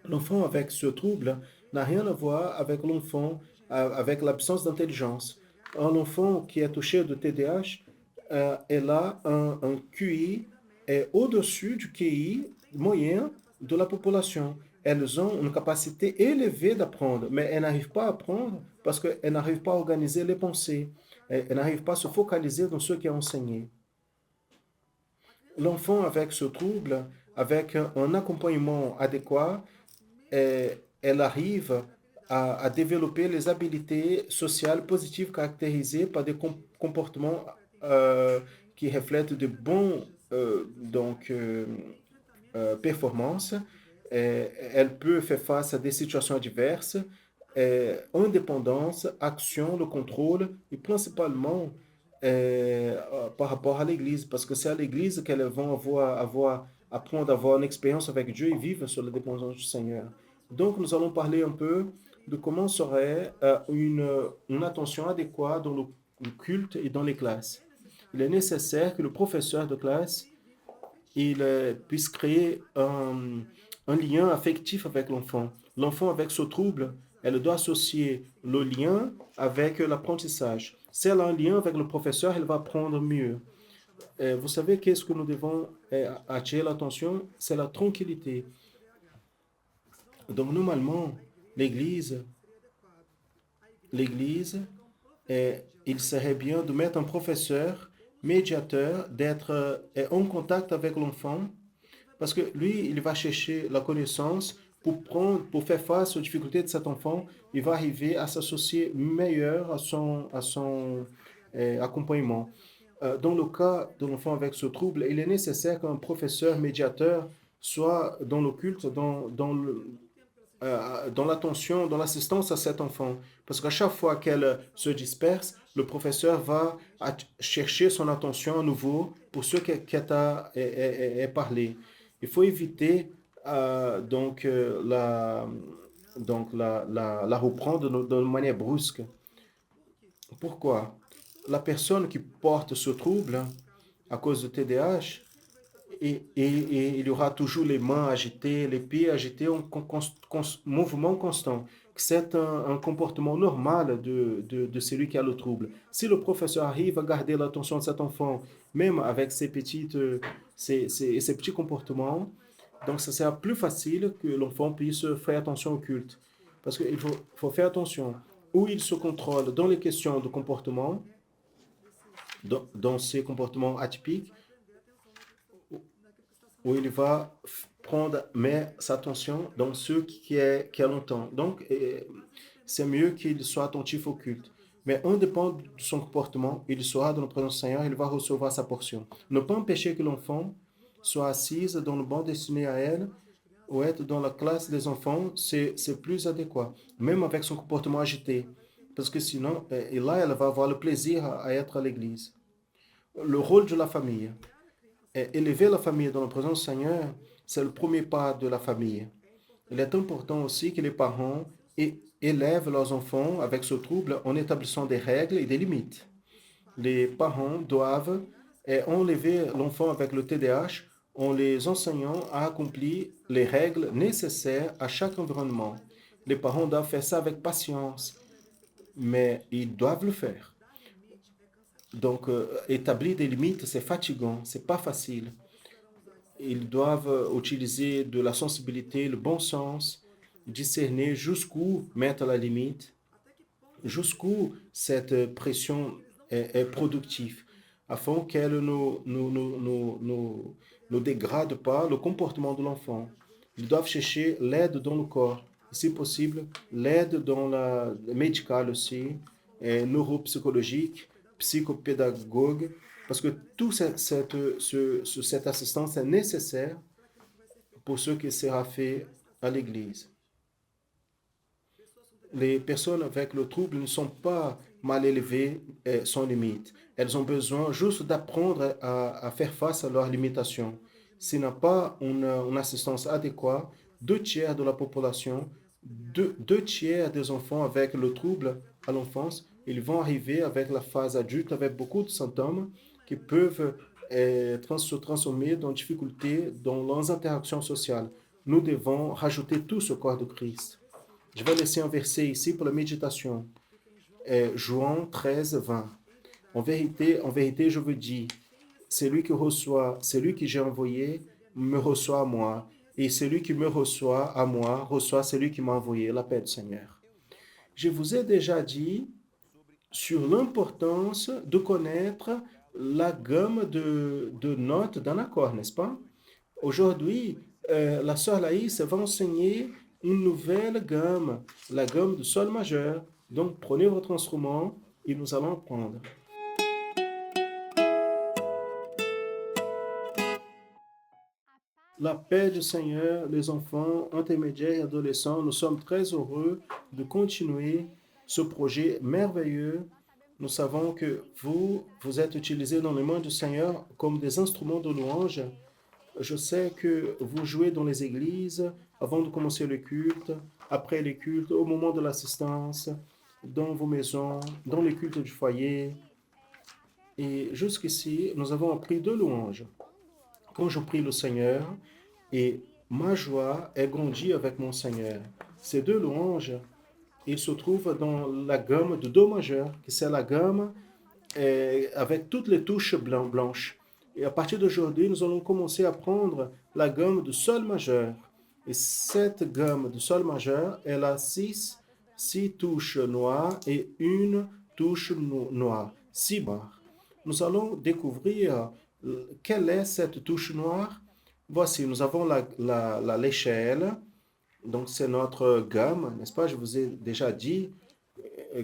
L'enfant avec ce trouble n'a rien à voir avec l'enfant avec l'absence d'intelligence. Un enfant qui est touché de TDAH, elle a un QI au-dessus du QI moyen de la population. Elles ont une capacité élevée d'apprendre, mais elles n'arrivent pas à apprendre parce qu'elles n'arrivent pas à organiser les pensées. Elles n'arrivent pas à se focaliser dans ce qui est enseigné. L'enfant avec ce trouble avec un accompagnement adéquat, elle arrive à développer les habiletés sociales positives caractérisées par des comportements qui reflètent de bons performances. Elle peut faire face à des situations adverses, indépendance, action, le contrôle, et principalement par rapport à l'Église, parce que c'est à l'Église qu'elles vont apprendre à avoir une expérience avec Dieu et vivre sur la dépendance du Seigneur. Donc, nous allons parler un peu de comment serait une attention adéquate dans le culte et dans les classes. Il est nécessaire que le professeur de classe puisse créer un lien affectif avec l'enfant. L'enfant, avec ce trouble, elle doit associer le lien avec l'apprentissage. Si elle a un lien avec le professeur, elle va apprendre mieux. Vous savez qu'est-ce que nous devons attirer l'attention? C'est la tranquillité. Donc, normalement, l'Église, l'Église, il serait bien de mettre un professeur médiateur, d'être en contact avec l'enfant, parce que lui, il va chercher la connaissance pour faire face aux difficultés de cet enfant. Il va arriver à s'associer meilleur à son accompagnement. Dans le cas de l'enfant avec ce trouble, il est nécessaire qu'un professeur médiateur soit dans le culte, dans l'attention, dans l'assistance à cet enfant. Parce qu'à chaque fois qu'elle se disperse, le professeur va chercher son attention à nouveau pour ce qu'elle a parlé. Il faut éviter la reprendre d'une manière brusque. Pourquoi? La personne qui porte ce trouble à cause de TDAH, et il y aura toujours les mains agitées, les pieds agités, en mouvement constant. C'est un comportement normal de celui qui a le trouble. Si le professeur arrive à garder l'attention de cet enfant, même avec ses petits comportements, donc ça sera plus facile que l'enfant puisse faire attention au culte. Parce qu'il faut faire attention. Où il se contrôle dans les questions de comportement, dans ces comportements atypiques, où il va prendre mais sa attention dans ce qui a longtemps. Donc, c'est mieux qu'il soit attentif au culte. Mais indépendant de son comportement, il sera dans la présence du Seigneur, il va recevoir sa portion. Ne pas empêcher que l'enfant soit assise dans le banc destiné à elle ou être dans la classe des enfants, c'est plus adéquat, même avec son comportement agité. Parce que sinon, et là, elle va avoir le plaisir à être à l'église. Le rôle de la famille. Élever la famille dans la présence du Seigneur, c'est le premier pas de la famille. Il est important aussi que les parents élèvent leurs enfants avec ce trouble en établissant des règles et des limites. Les parents doivent enlever l'enfant avec le TDAH en les enseignant à accomplir les règles nécessaires à chaque environnement. Les parents doivent faire ça avec patience, mais ils doivent le faire. Donc, établir des limites, c'est fatigant, c'est pas facile. Ils doivent utiliser de la sensibilité, le bon sens, discerner jusqu'où mettre la limite, jusqu'où cette pression est productive, afin qu'elle ne dégrade pas le comportement de l'enfant. Ils doivent chercher l'aide dans le corps, si possible, l'aide dans la médicale aussi, neuropsychologique, psychopédagogue, parce que toute cette assistance est nécessaire pour ce qui sera fait à l'Église. Les personnes avec le trouble ne sont pas mal élevées sans limite. Elles ont besoin juste d'apprendre à faire face à leurs limitations. S'il n'y a pas une assistance adéquate, 2 tiers de la population, 2 tiers des enfants avec le trouble à l'enfance, ils vont arriver avec la phase adulte avec beaucoup de symptômes qui peuvent se transformer dans difficultés dans leurs interactions sociales. Nous devons rajouter tout ce corps de Christ. Je vais laisser un verset ici pour la méditation. Jean 13, 20. En vérité, je vous dis, celui que j'ai envoyé me reçoit à moi, et celui qui me reçoit à moi reçoit celui qui m'a envoyé, la paix du Seigneur. Je vous ai déjà dit sur l'importance de connaître la gamme de notes d'un accord, n'est-ce pas? Aujourd'hui, la sœur Laïs va enseigner une nouvelle gamme, la gamme de sol majeur. Donc, prenez votre instrument et nous allons prendre. La paix du Seigneur, les enfants, intermédiaires et adolescents, nous sommes très heureux de continuer ce projet merveilleux. Nous savons que vous êtes utilisés dans les mains du Seigneur comme des instruments de louange. Je sais que vous jouez dans les églises avant de commencer le culte, après les cultes, au moment de l'assistance, dans vos maisons, dans les cultes du foyer. Et jusqu'ici, nous avons appris deux louanges. Quand je prie le Seigneur, et ma joie est grandie avec mon Seigneur. Ces deux louanges, ils se trouvent dans la gamme de Do majeur, qui c'est la gamme avec toutes les touches blanches. Et à partir d'aujourd'hui, nous allons commencer à prendre la gamme de Sol majeur. Et cette gamme de Sol majeur, elle a six touches noires et une touche noire, six barres. Nous allons découvrir quelle est cette touche noire. Voici, nous avons l'échelle, donc c'est notre gamme, n'est-ce pas? Je vous ai déjà dit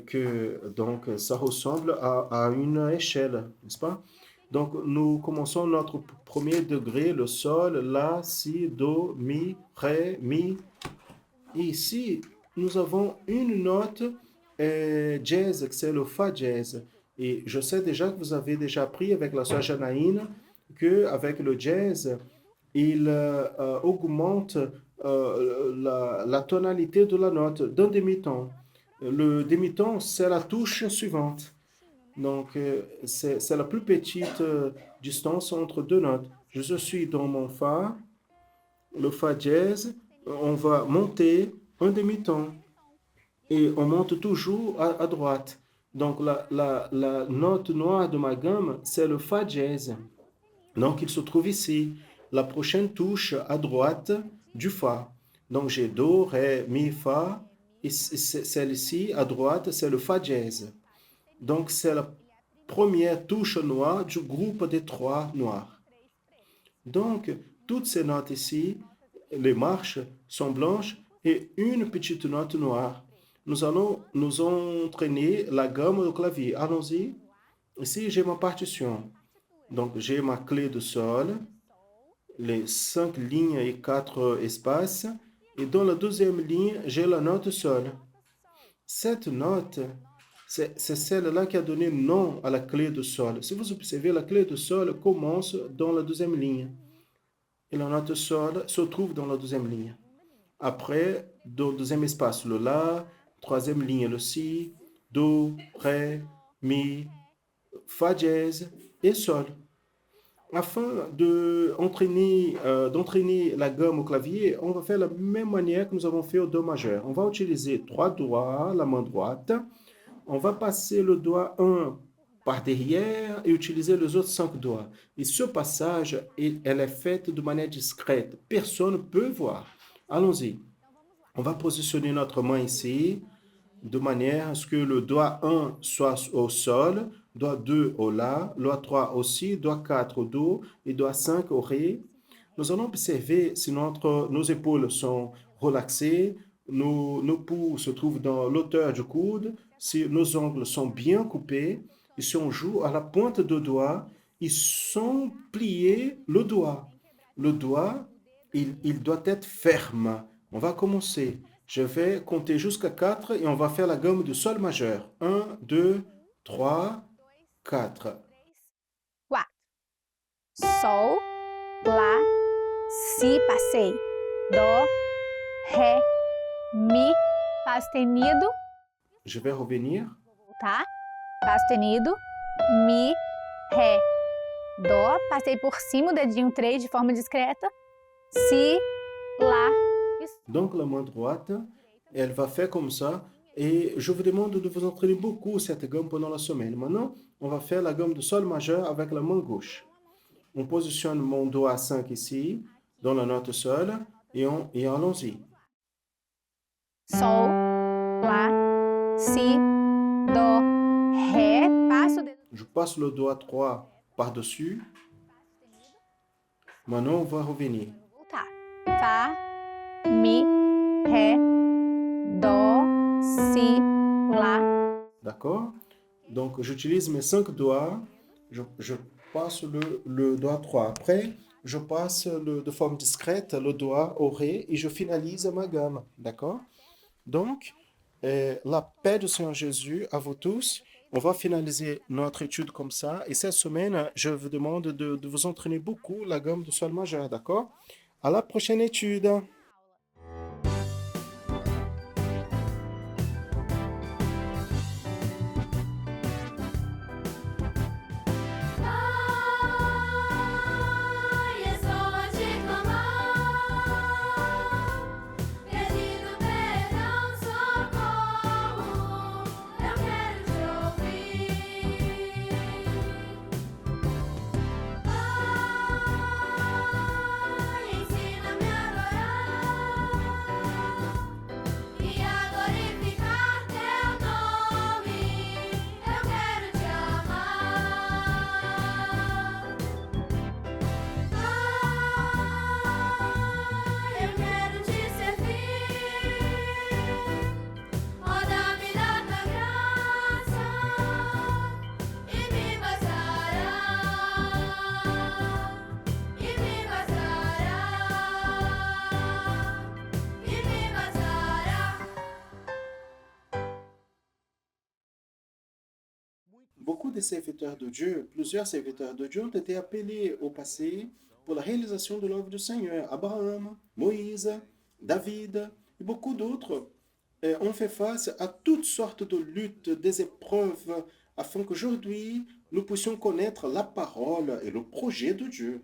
que donc ça ressemble à une échelle, n'est-ce pas? Donc nous commençons notre premier degré, le sol, la, si, do, mi, ré, mi. Et ici, nous avons une note jazz, c'est le fa jazz. Et je sais déjà que vous avez déjà appris avec la sœur Janaïne qu'avec le jazz, il augmente la tonalité de la note d'un demi-ton. Le demi-ton, c'est la touche suivante. Donc, c'est la plus petite distance entre deux notes. Je suis dans mon fa, le fa dièse, on va monter un demi-ton et on monte toujours à droite. Donc, la note noire de ma gamme, c'est le fa dièse. Donc, il se trouve ici, la prochaine touche à droite du fa. Donc, j'ai do, ré, mi, fa, et celle-ci à droite, c'est le fa dièse. Donc, c'est la première touche noire du groupe des trois noirs. Donc, toutes ces notes ici, les marches sont blanches et une petite note noire. Nous allons nous entraîner la gamme au clavier. Allons-y. Ici, j'ai ma partition. Donc, j'ai ma clé de sol, les 5 lignes et 4 espaces. Et dans la deuxième ligne, j'ai la note sol. Cette note, c'est celle-là qui a donné nom à la clé de sol. Si vous observez, la clé de sol commence dans la deuxième ligne. Et la note sol se trouve dans la deuxième ligne. Après, dans le deuxième espace, le la, troisième ligne, le si, do, ré, mi, fa dièse et sol. Afin d'entraîner la gamme au clavier, on va faire la même manière que nous avons fait au do majeur. On va utiliser trois doigts, la main droite. On va passer le doigt 1 par derrière et utiliser les autres 5 doigts. Et ce passage, elle est faite de manière discrète. Personne ne peut voir. Allons-y. On va positionner notre main ici de manière à ce que le doigt 1 soit au sol, doigt 2 au la, doigt 3 au si, doigt 4 au do et doigt 5 au ré. Nous allons observer si nos épaules sont relaxées, nos pouls se trouvent dans l'auteur du coude, si nos ongles sont bien coupés, et si on joue à la pointe de doigt, ils sont pliés le doigt. Le doigt, il doit être ferme. On va commencer. Je vais compter jusqu'à 4 et on va faire la gamme de sol majeur. 1, 2, 3, 4. 4. Sol, lá, si, passei. Dó, ré, mi, Fá sustenido. Je vais revenir. Voltar. Fá sustenido, mi, ré, dó. Passei por cima o dedinho 3 de forma discreta. Si, lá. Donc la main droite, elle va faire comme ça. Et je vous demande de vous entraîner beaucoup cette gamme pendant la semaine. Maintenant, on va faire la gamme de sol majeur avec la main gauche. On positionne mon doigt 5 ici, dans la note sol, et allons-y. Sol, lá, si, dó, ré. Passo o dedo. Je passe le doigt 3 par-dessus. Maintenant, on va revenir. Vou voltar. Fá, Mi, Ré, Dó, Si, Lá. D'accord? Donc, j'utilise mes 5 doigts. Je passe le doigt 3. Après, je passe de forme discrète le doigt au Ré et je finalise ma gamme. D'accord? Donc, la paix du Seigneur Jésus à vous tous. On va finaliser notre étude comme ça. Et cette semaine, je vous demande de vous entraîner beaucoup la gamme de sol majeur. D'accord? À la prochaine étude. Pai, é só a te clamar, pedindo perdão, socorro. Eu quero te ouvir. Pai, ensina-me a adorar e a glorificar teu nome. Eu quero te amar. Eu quero te servir, ó, dá-me da tua graça e me bastará, e me bastará, e me bastará. Beaucoup de serviteurs de Dieu, plusieurs serviteurs de Dieu ont été appelés au passé pour la réalisation de l'œuvre du Seigneur. Abraham, Moïse, David et beaucoup d'autres ont fait face à toutes sortes de luttes, des épreuves, afin qu'aujourd'hui nous puissions connaître la parole et le projet de Dieu.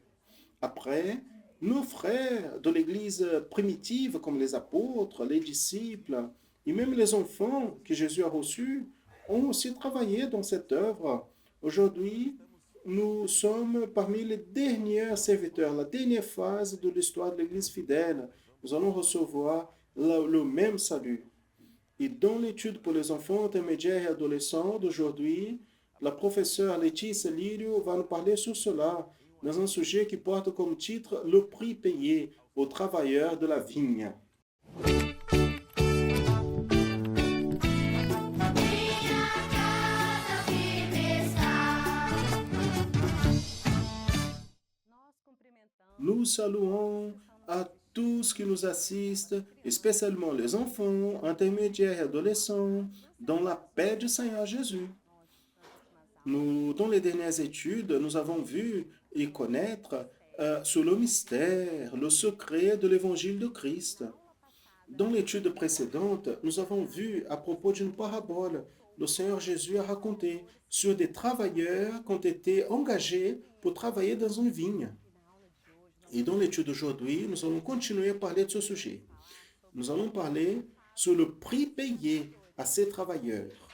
Après, nos frères de l'Église primitive, comme les apôtres, les disciples, et même les enfants que Jésus a reçus, ont aussi travaillé dans cette œuvre. Aujourd'hui, nous sommes parmi les derniers serviteurs, la dernière phase de l'histoire de l'Église fidèle. Nous allons recevoir le même salut. Et dans l'étude pour les enfants intermédiaires et adolescents d'aujourd'hui, la professeure Laetitia Lirio va nous parler sur cela, dans un sujet qui porte comme titre Le prix payé aux travailleurs de la vigne. Minha casa firme está. Nous saluons à tous qui nous assistent, spécialement les enfants, intermédiaires et adolescents, dans la paix du Seigneur Jésus. Nous, dans les dernières études, nous avons vu et connaître sur le mystère, le secret de l'évangile de Christ. Dans l'étude précédente, nous avons vu à propos d'une parabole, le Seigneur Jésus a raconté sur des travailleurs qui ont été engagés pour travailler dans une vigne. Et dans l'étude d'aujourd'hui, nous allons continuer à parler de ce sujet. Nous allons parler sur le prix payé à ces travailleurs.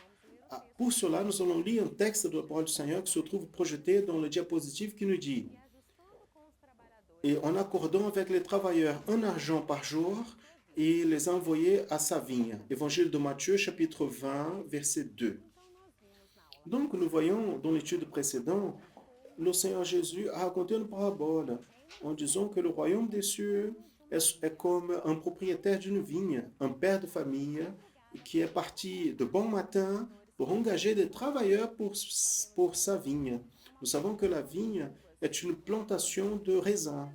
Pour cela, nous allons lire un texte de la parole du Seigneur qui se trouve projeté dans le diapositive qui nous dit: Et en accordant avec les travailleurs un argent par jour, et les envoyer à sa vigne. Évangile de Matthieu, chapitre 20, verset 2. Donc, nous voyons dans l'étude précédente, le Seigneur Jésus a raconté une parabole en disant que le royaume des cieux est comme un propriétaire d'une vigne, un père de famille qui est parti de bon matin pour engager des travailleurs pour sa vigne. Nous savons que la vigne est une plantation de raisins.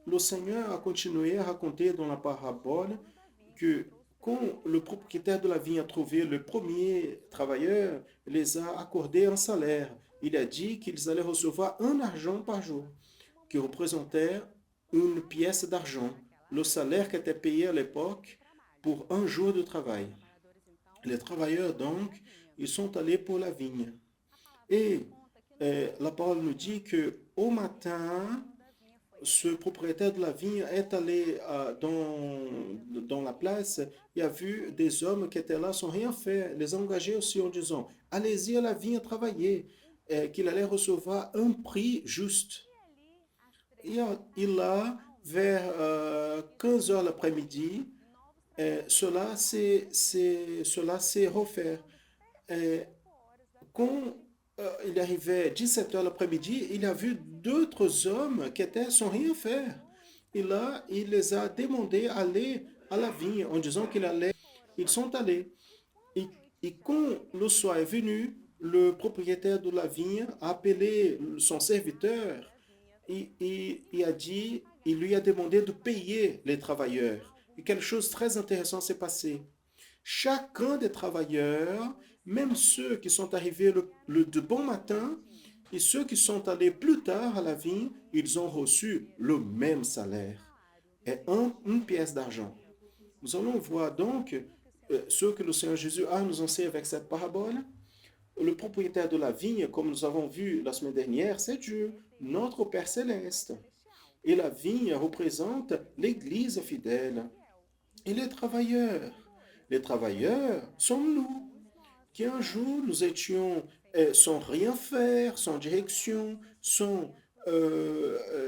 Le Seigneur a continué à raconter dans la parabole que quand le propriétaire de la vigne a trouvé le premier travailleur, il les a accordé un salaire. Il a dit qu'ils allaient recevoir un argent par jour, qui représentait une pièce d'argent, le salaire qui était payé à l'époque pour un jour de travail. Les travailleurs, donc, ils sont allés pour la vigne. Et la parole nous dit que au matin, ce propriétaire de la vigne est allé dans la place et a vu des hommes qui étaient là sans rien faire, les engager aussi en disant: allez-y à la vigne travailler, qu'il allait recevoir un prix juste. Et là, vers 15 heures l'après-midi, cela s'est refaire. Quand il arrivait 17 heures l'après-midi, il a vu d'autres hommes qui étaient sans rien faire. Et là, il les a demandé d'aller à la vigne en disant qu'il allait. Ils sont allés. Et, et quand le soir est venu, le propriétaire de la vigne a appelé son serviteur et a dit, il lui a demandé de payer les travailleurs. Et quelque chose de très intéressant s'est passé. Chacun des travailleurs, même ceux qui sont arrivés de bon matin et ceux qui sont allés plus tard à la vigne, ils ont reçu le même salaire et une pièce d'argent. Nous allons voir donc ce que le Seigneur Jésus a nous enseigné avec cette parabole. Le propriétaire de la vigne, comme nous avons vu la semaine dernière, c'est Dieu, notre Père céleste. Et la vigne représente l'Église fidèle et les travailleurs. Les travailleurs sommes nous, qui un jour nous étions sans rien faire, sans direction, sans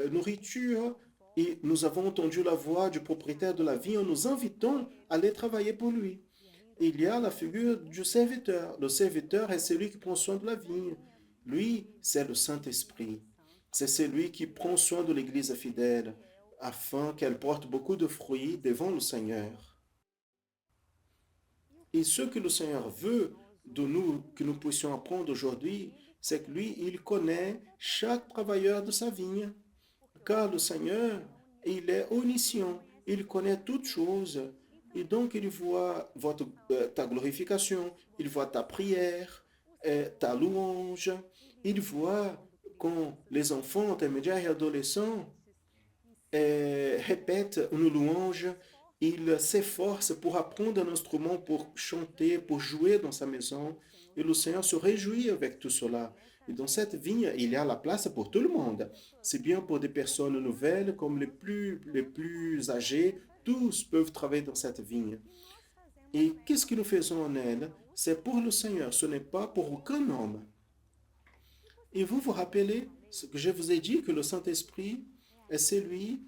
nourriture, et nous avons entendu la voix du propriétaire de la vigne en nous invitant à aller travailler pour lui. Il y a la figure du serviteur. Le serviteur est celui qui prend soin de la vigne. Lui, c'est le Saint-Esprit. C'est celui qui prend soin de l'Église fidèle afin qu'elle porte beaucoup de fruits devant le Seigneur. Et ce que le Seigneur veut de nous, que nous puissions apprendre aujourd'hui, c'est que lui, il connaît chaque travailleur de sa vigne. Car le Seigneur, il est omniscient, il connaît toutes choses. Et donc, il voit ta glorification, il voit ta prière, ta louange. Il voit quand les enfants, intermédiaires et adolescents répètent une louange, il s'efforce pour apprendre un instrument, pour chanter, pour jouer dans sa maison. Et le Seigneur se réjouit avec tout cela. Et dans cette vigne, il y a la place pour tout le monde. C'est bien pour des personnes nouvelles comme les plus âgés. Tous peuvent travailler dans cette vigne. Et qu'est-ce que nous faisons en elle? C'est pour le Seigneur, ce n'est pas pour aucun homme. Et vous vous rappelez ce que je vous ai dit, que le Saint-Esprit est celui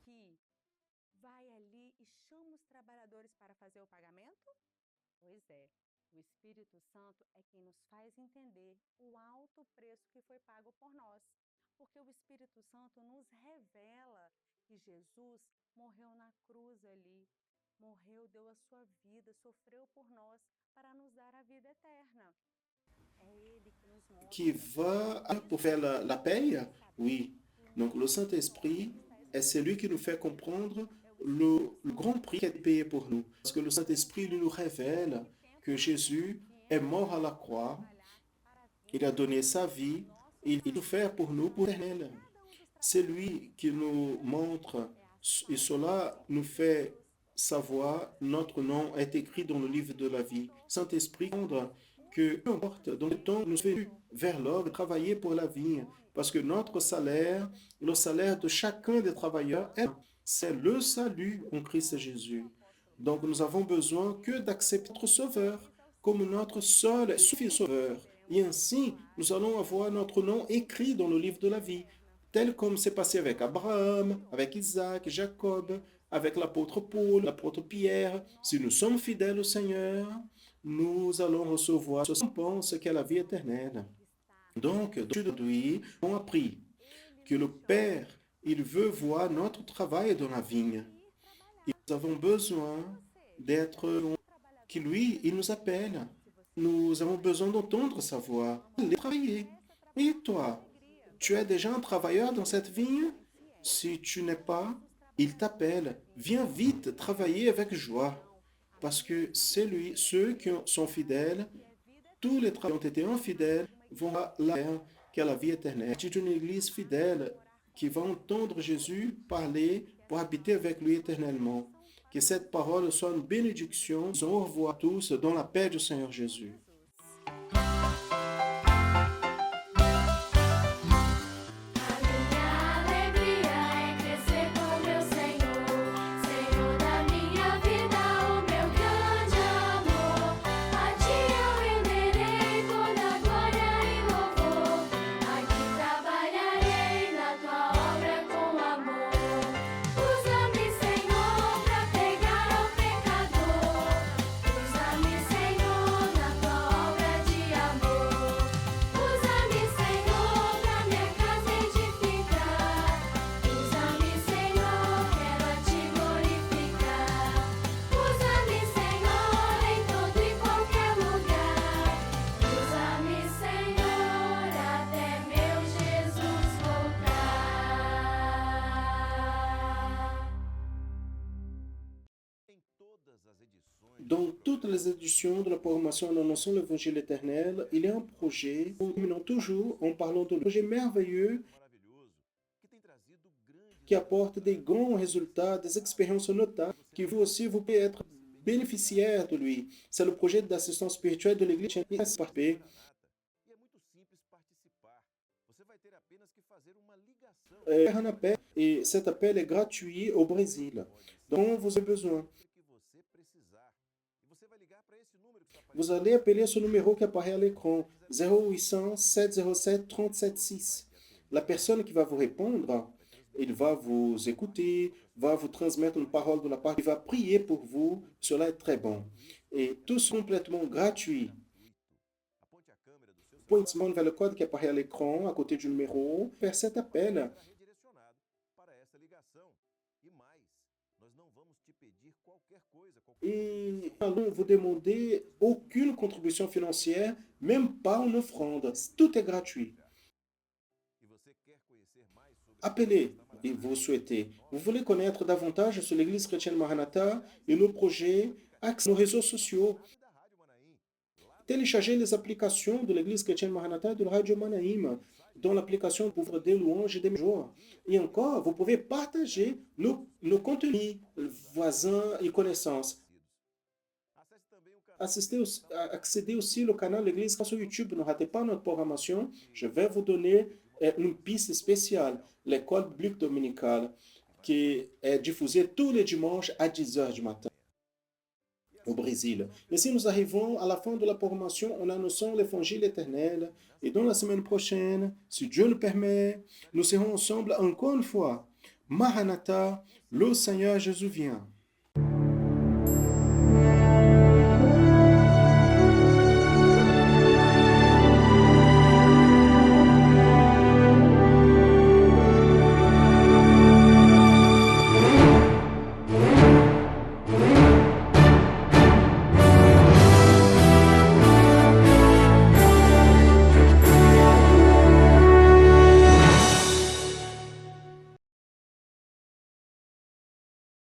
que vai ali e chama os trabalhadores para fazer o pagamento? Pois é, o Espírito Santo é quem nos faz entender o alto preço que foi pago por nós, porque o Espírito Santo nos revela que Jesus morreu na cruz ali, morreu, deu a sua vida, sofreu por nós para nos dar a vida eterna. É Ele que nos qui mostra va pour faire la paye. Oui. Donc le Saint-Esprit est celui qui nous fait comprendre le grand prix qui a été payé pour nous. Parce que le Saint-Esprit lui nous révèle que Jésus est mort à la croix, il a donné sa vie, il tout fait pour nous, pour l'éternel. C'est lui qui nous montre, et cela nous fait savoir, notre nom est écrit dans le livre de la vie. Saint-Esprit, que peu importe, dans le temps, nous faisons vers l'or, travailler pour la vie, parce que notre salaire, le salaire de chacun des travailleurs, c'est le salut en Christ Jésus. Donc nous avons besoin que d'accepter notre Sauveur comme notre seul et suffisant Sauveur. Et ainsi, nous allons avoir notre nom écrit dans le livre de la vie, tel comme c'est passé avec Abraham, avec Isaac, Jacob, avec l'apôtre Paul, l'apôtre Pierre. Si nous sommes fidèles au Seigneur, nous allons recevoir ce récompense qu'est la vie éternelle. Donc, aujourd'hui, on a appris que le Père, il veut voir notre travail dans la vigne. Et nous avons besoin d'être, que lui, il nous appelle. Nous avons besoin d'entendre sa voix, de travailler. Et toi, tu es déjà un travailleur dans cette vigne? Si tu n'es pas, il t'appelle. Viens vite travailler avec joie. Parce que c'est lui, ceux qui sont fidèles, tous les travailleurs qui ont été infidèles vont à la terre qui a la vie éternelle. C'est une église fidèle qui va entendre Jésus parler pour habiter avec lui éternellement. Que cette parole soit une bénédiction. Au revoir à tous dans la paix du Seigneur Jésus. A minha alegria é crescer com meu Senhor, Senhor da minha vida, o meu grande amor. A Ti eu renderei toda glória e louvor. Aqui trabalharei na Tua obra com amor. Usa-me, Senhor, pra pregar ao pecador. Usa-me, Senhor, na Tua Dans toutes les éditions de la programmation en annonçant l'évangile éternel, il y a un projet, nous terminons toujours en parlant de projet merveilleux qui apporte des grands résultats, des expériences notables, qui vous aussi vous pouvez être bénéficiaire de lui. C'est le projet d'assistance spirituelle de l'Église participer. Un appel, et cet appel est gratuit au Brésil, dont vous avez besoin. Vous allez appeler ce numéro qui apparaît à l'écran, 0800 707 376. La personne qui va vous répondre, il va vous écouter, va vous transmettre une parole de la part, il va prier pour vous. Cela est très bon. Et tout complètement gratuit. Pointe vers le code qui apparaît à l'écran, à côté du numéro, vers cet appel. Et nous allons vous demander aucune contribution financière, même pas une offrande. Tout est gratuit. Appelez et vous souhaitez. Vous voulez connaître davantage sur l'Église chrétienne Maranatha et nos projets, accès nos réseaux sociaux. Téléchargez les applications de l'Église chrétienne Maranatha et de la Radio Manaïm, dont l'application pour des louanges et des jours. Et encore, vous pouvez partager nos contenus, voisins et connaissances. Accédez aussi au canal de l'Église sur YouTube. Ne ratez pas notre programmation. Je vais vous donner une piste spéciale, l'école biblique dominicale, qui est diffusée tous les dimanches à 10h du matin au Brésil. Et si nous arrivons à la fin de la programmation en annonçant l'évangile éternel, et dans la semaine prochaine, si Dieu le permet, nous serons ensemble encore une fois. Maranatha, le Seigneur Jésus vient.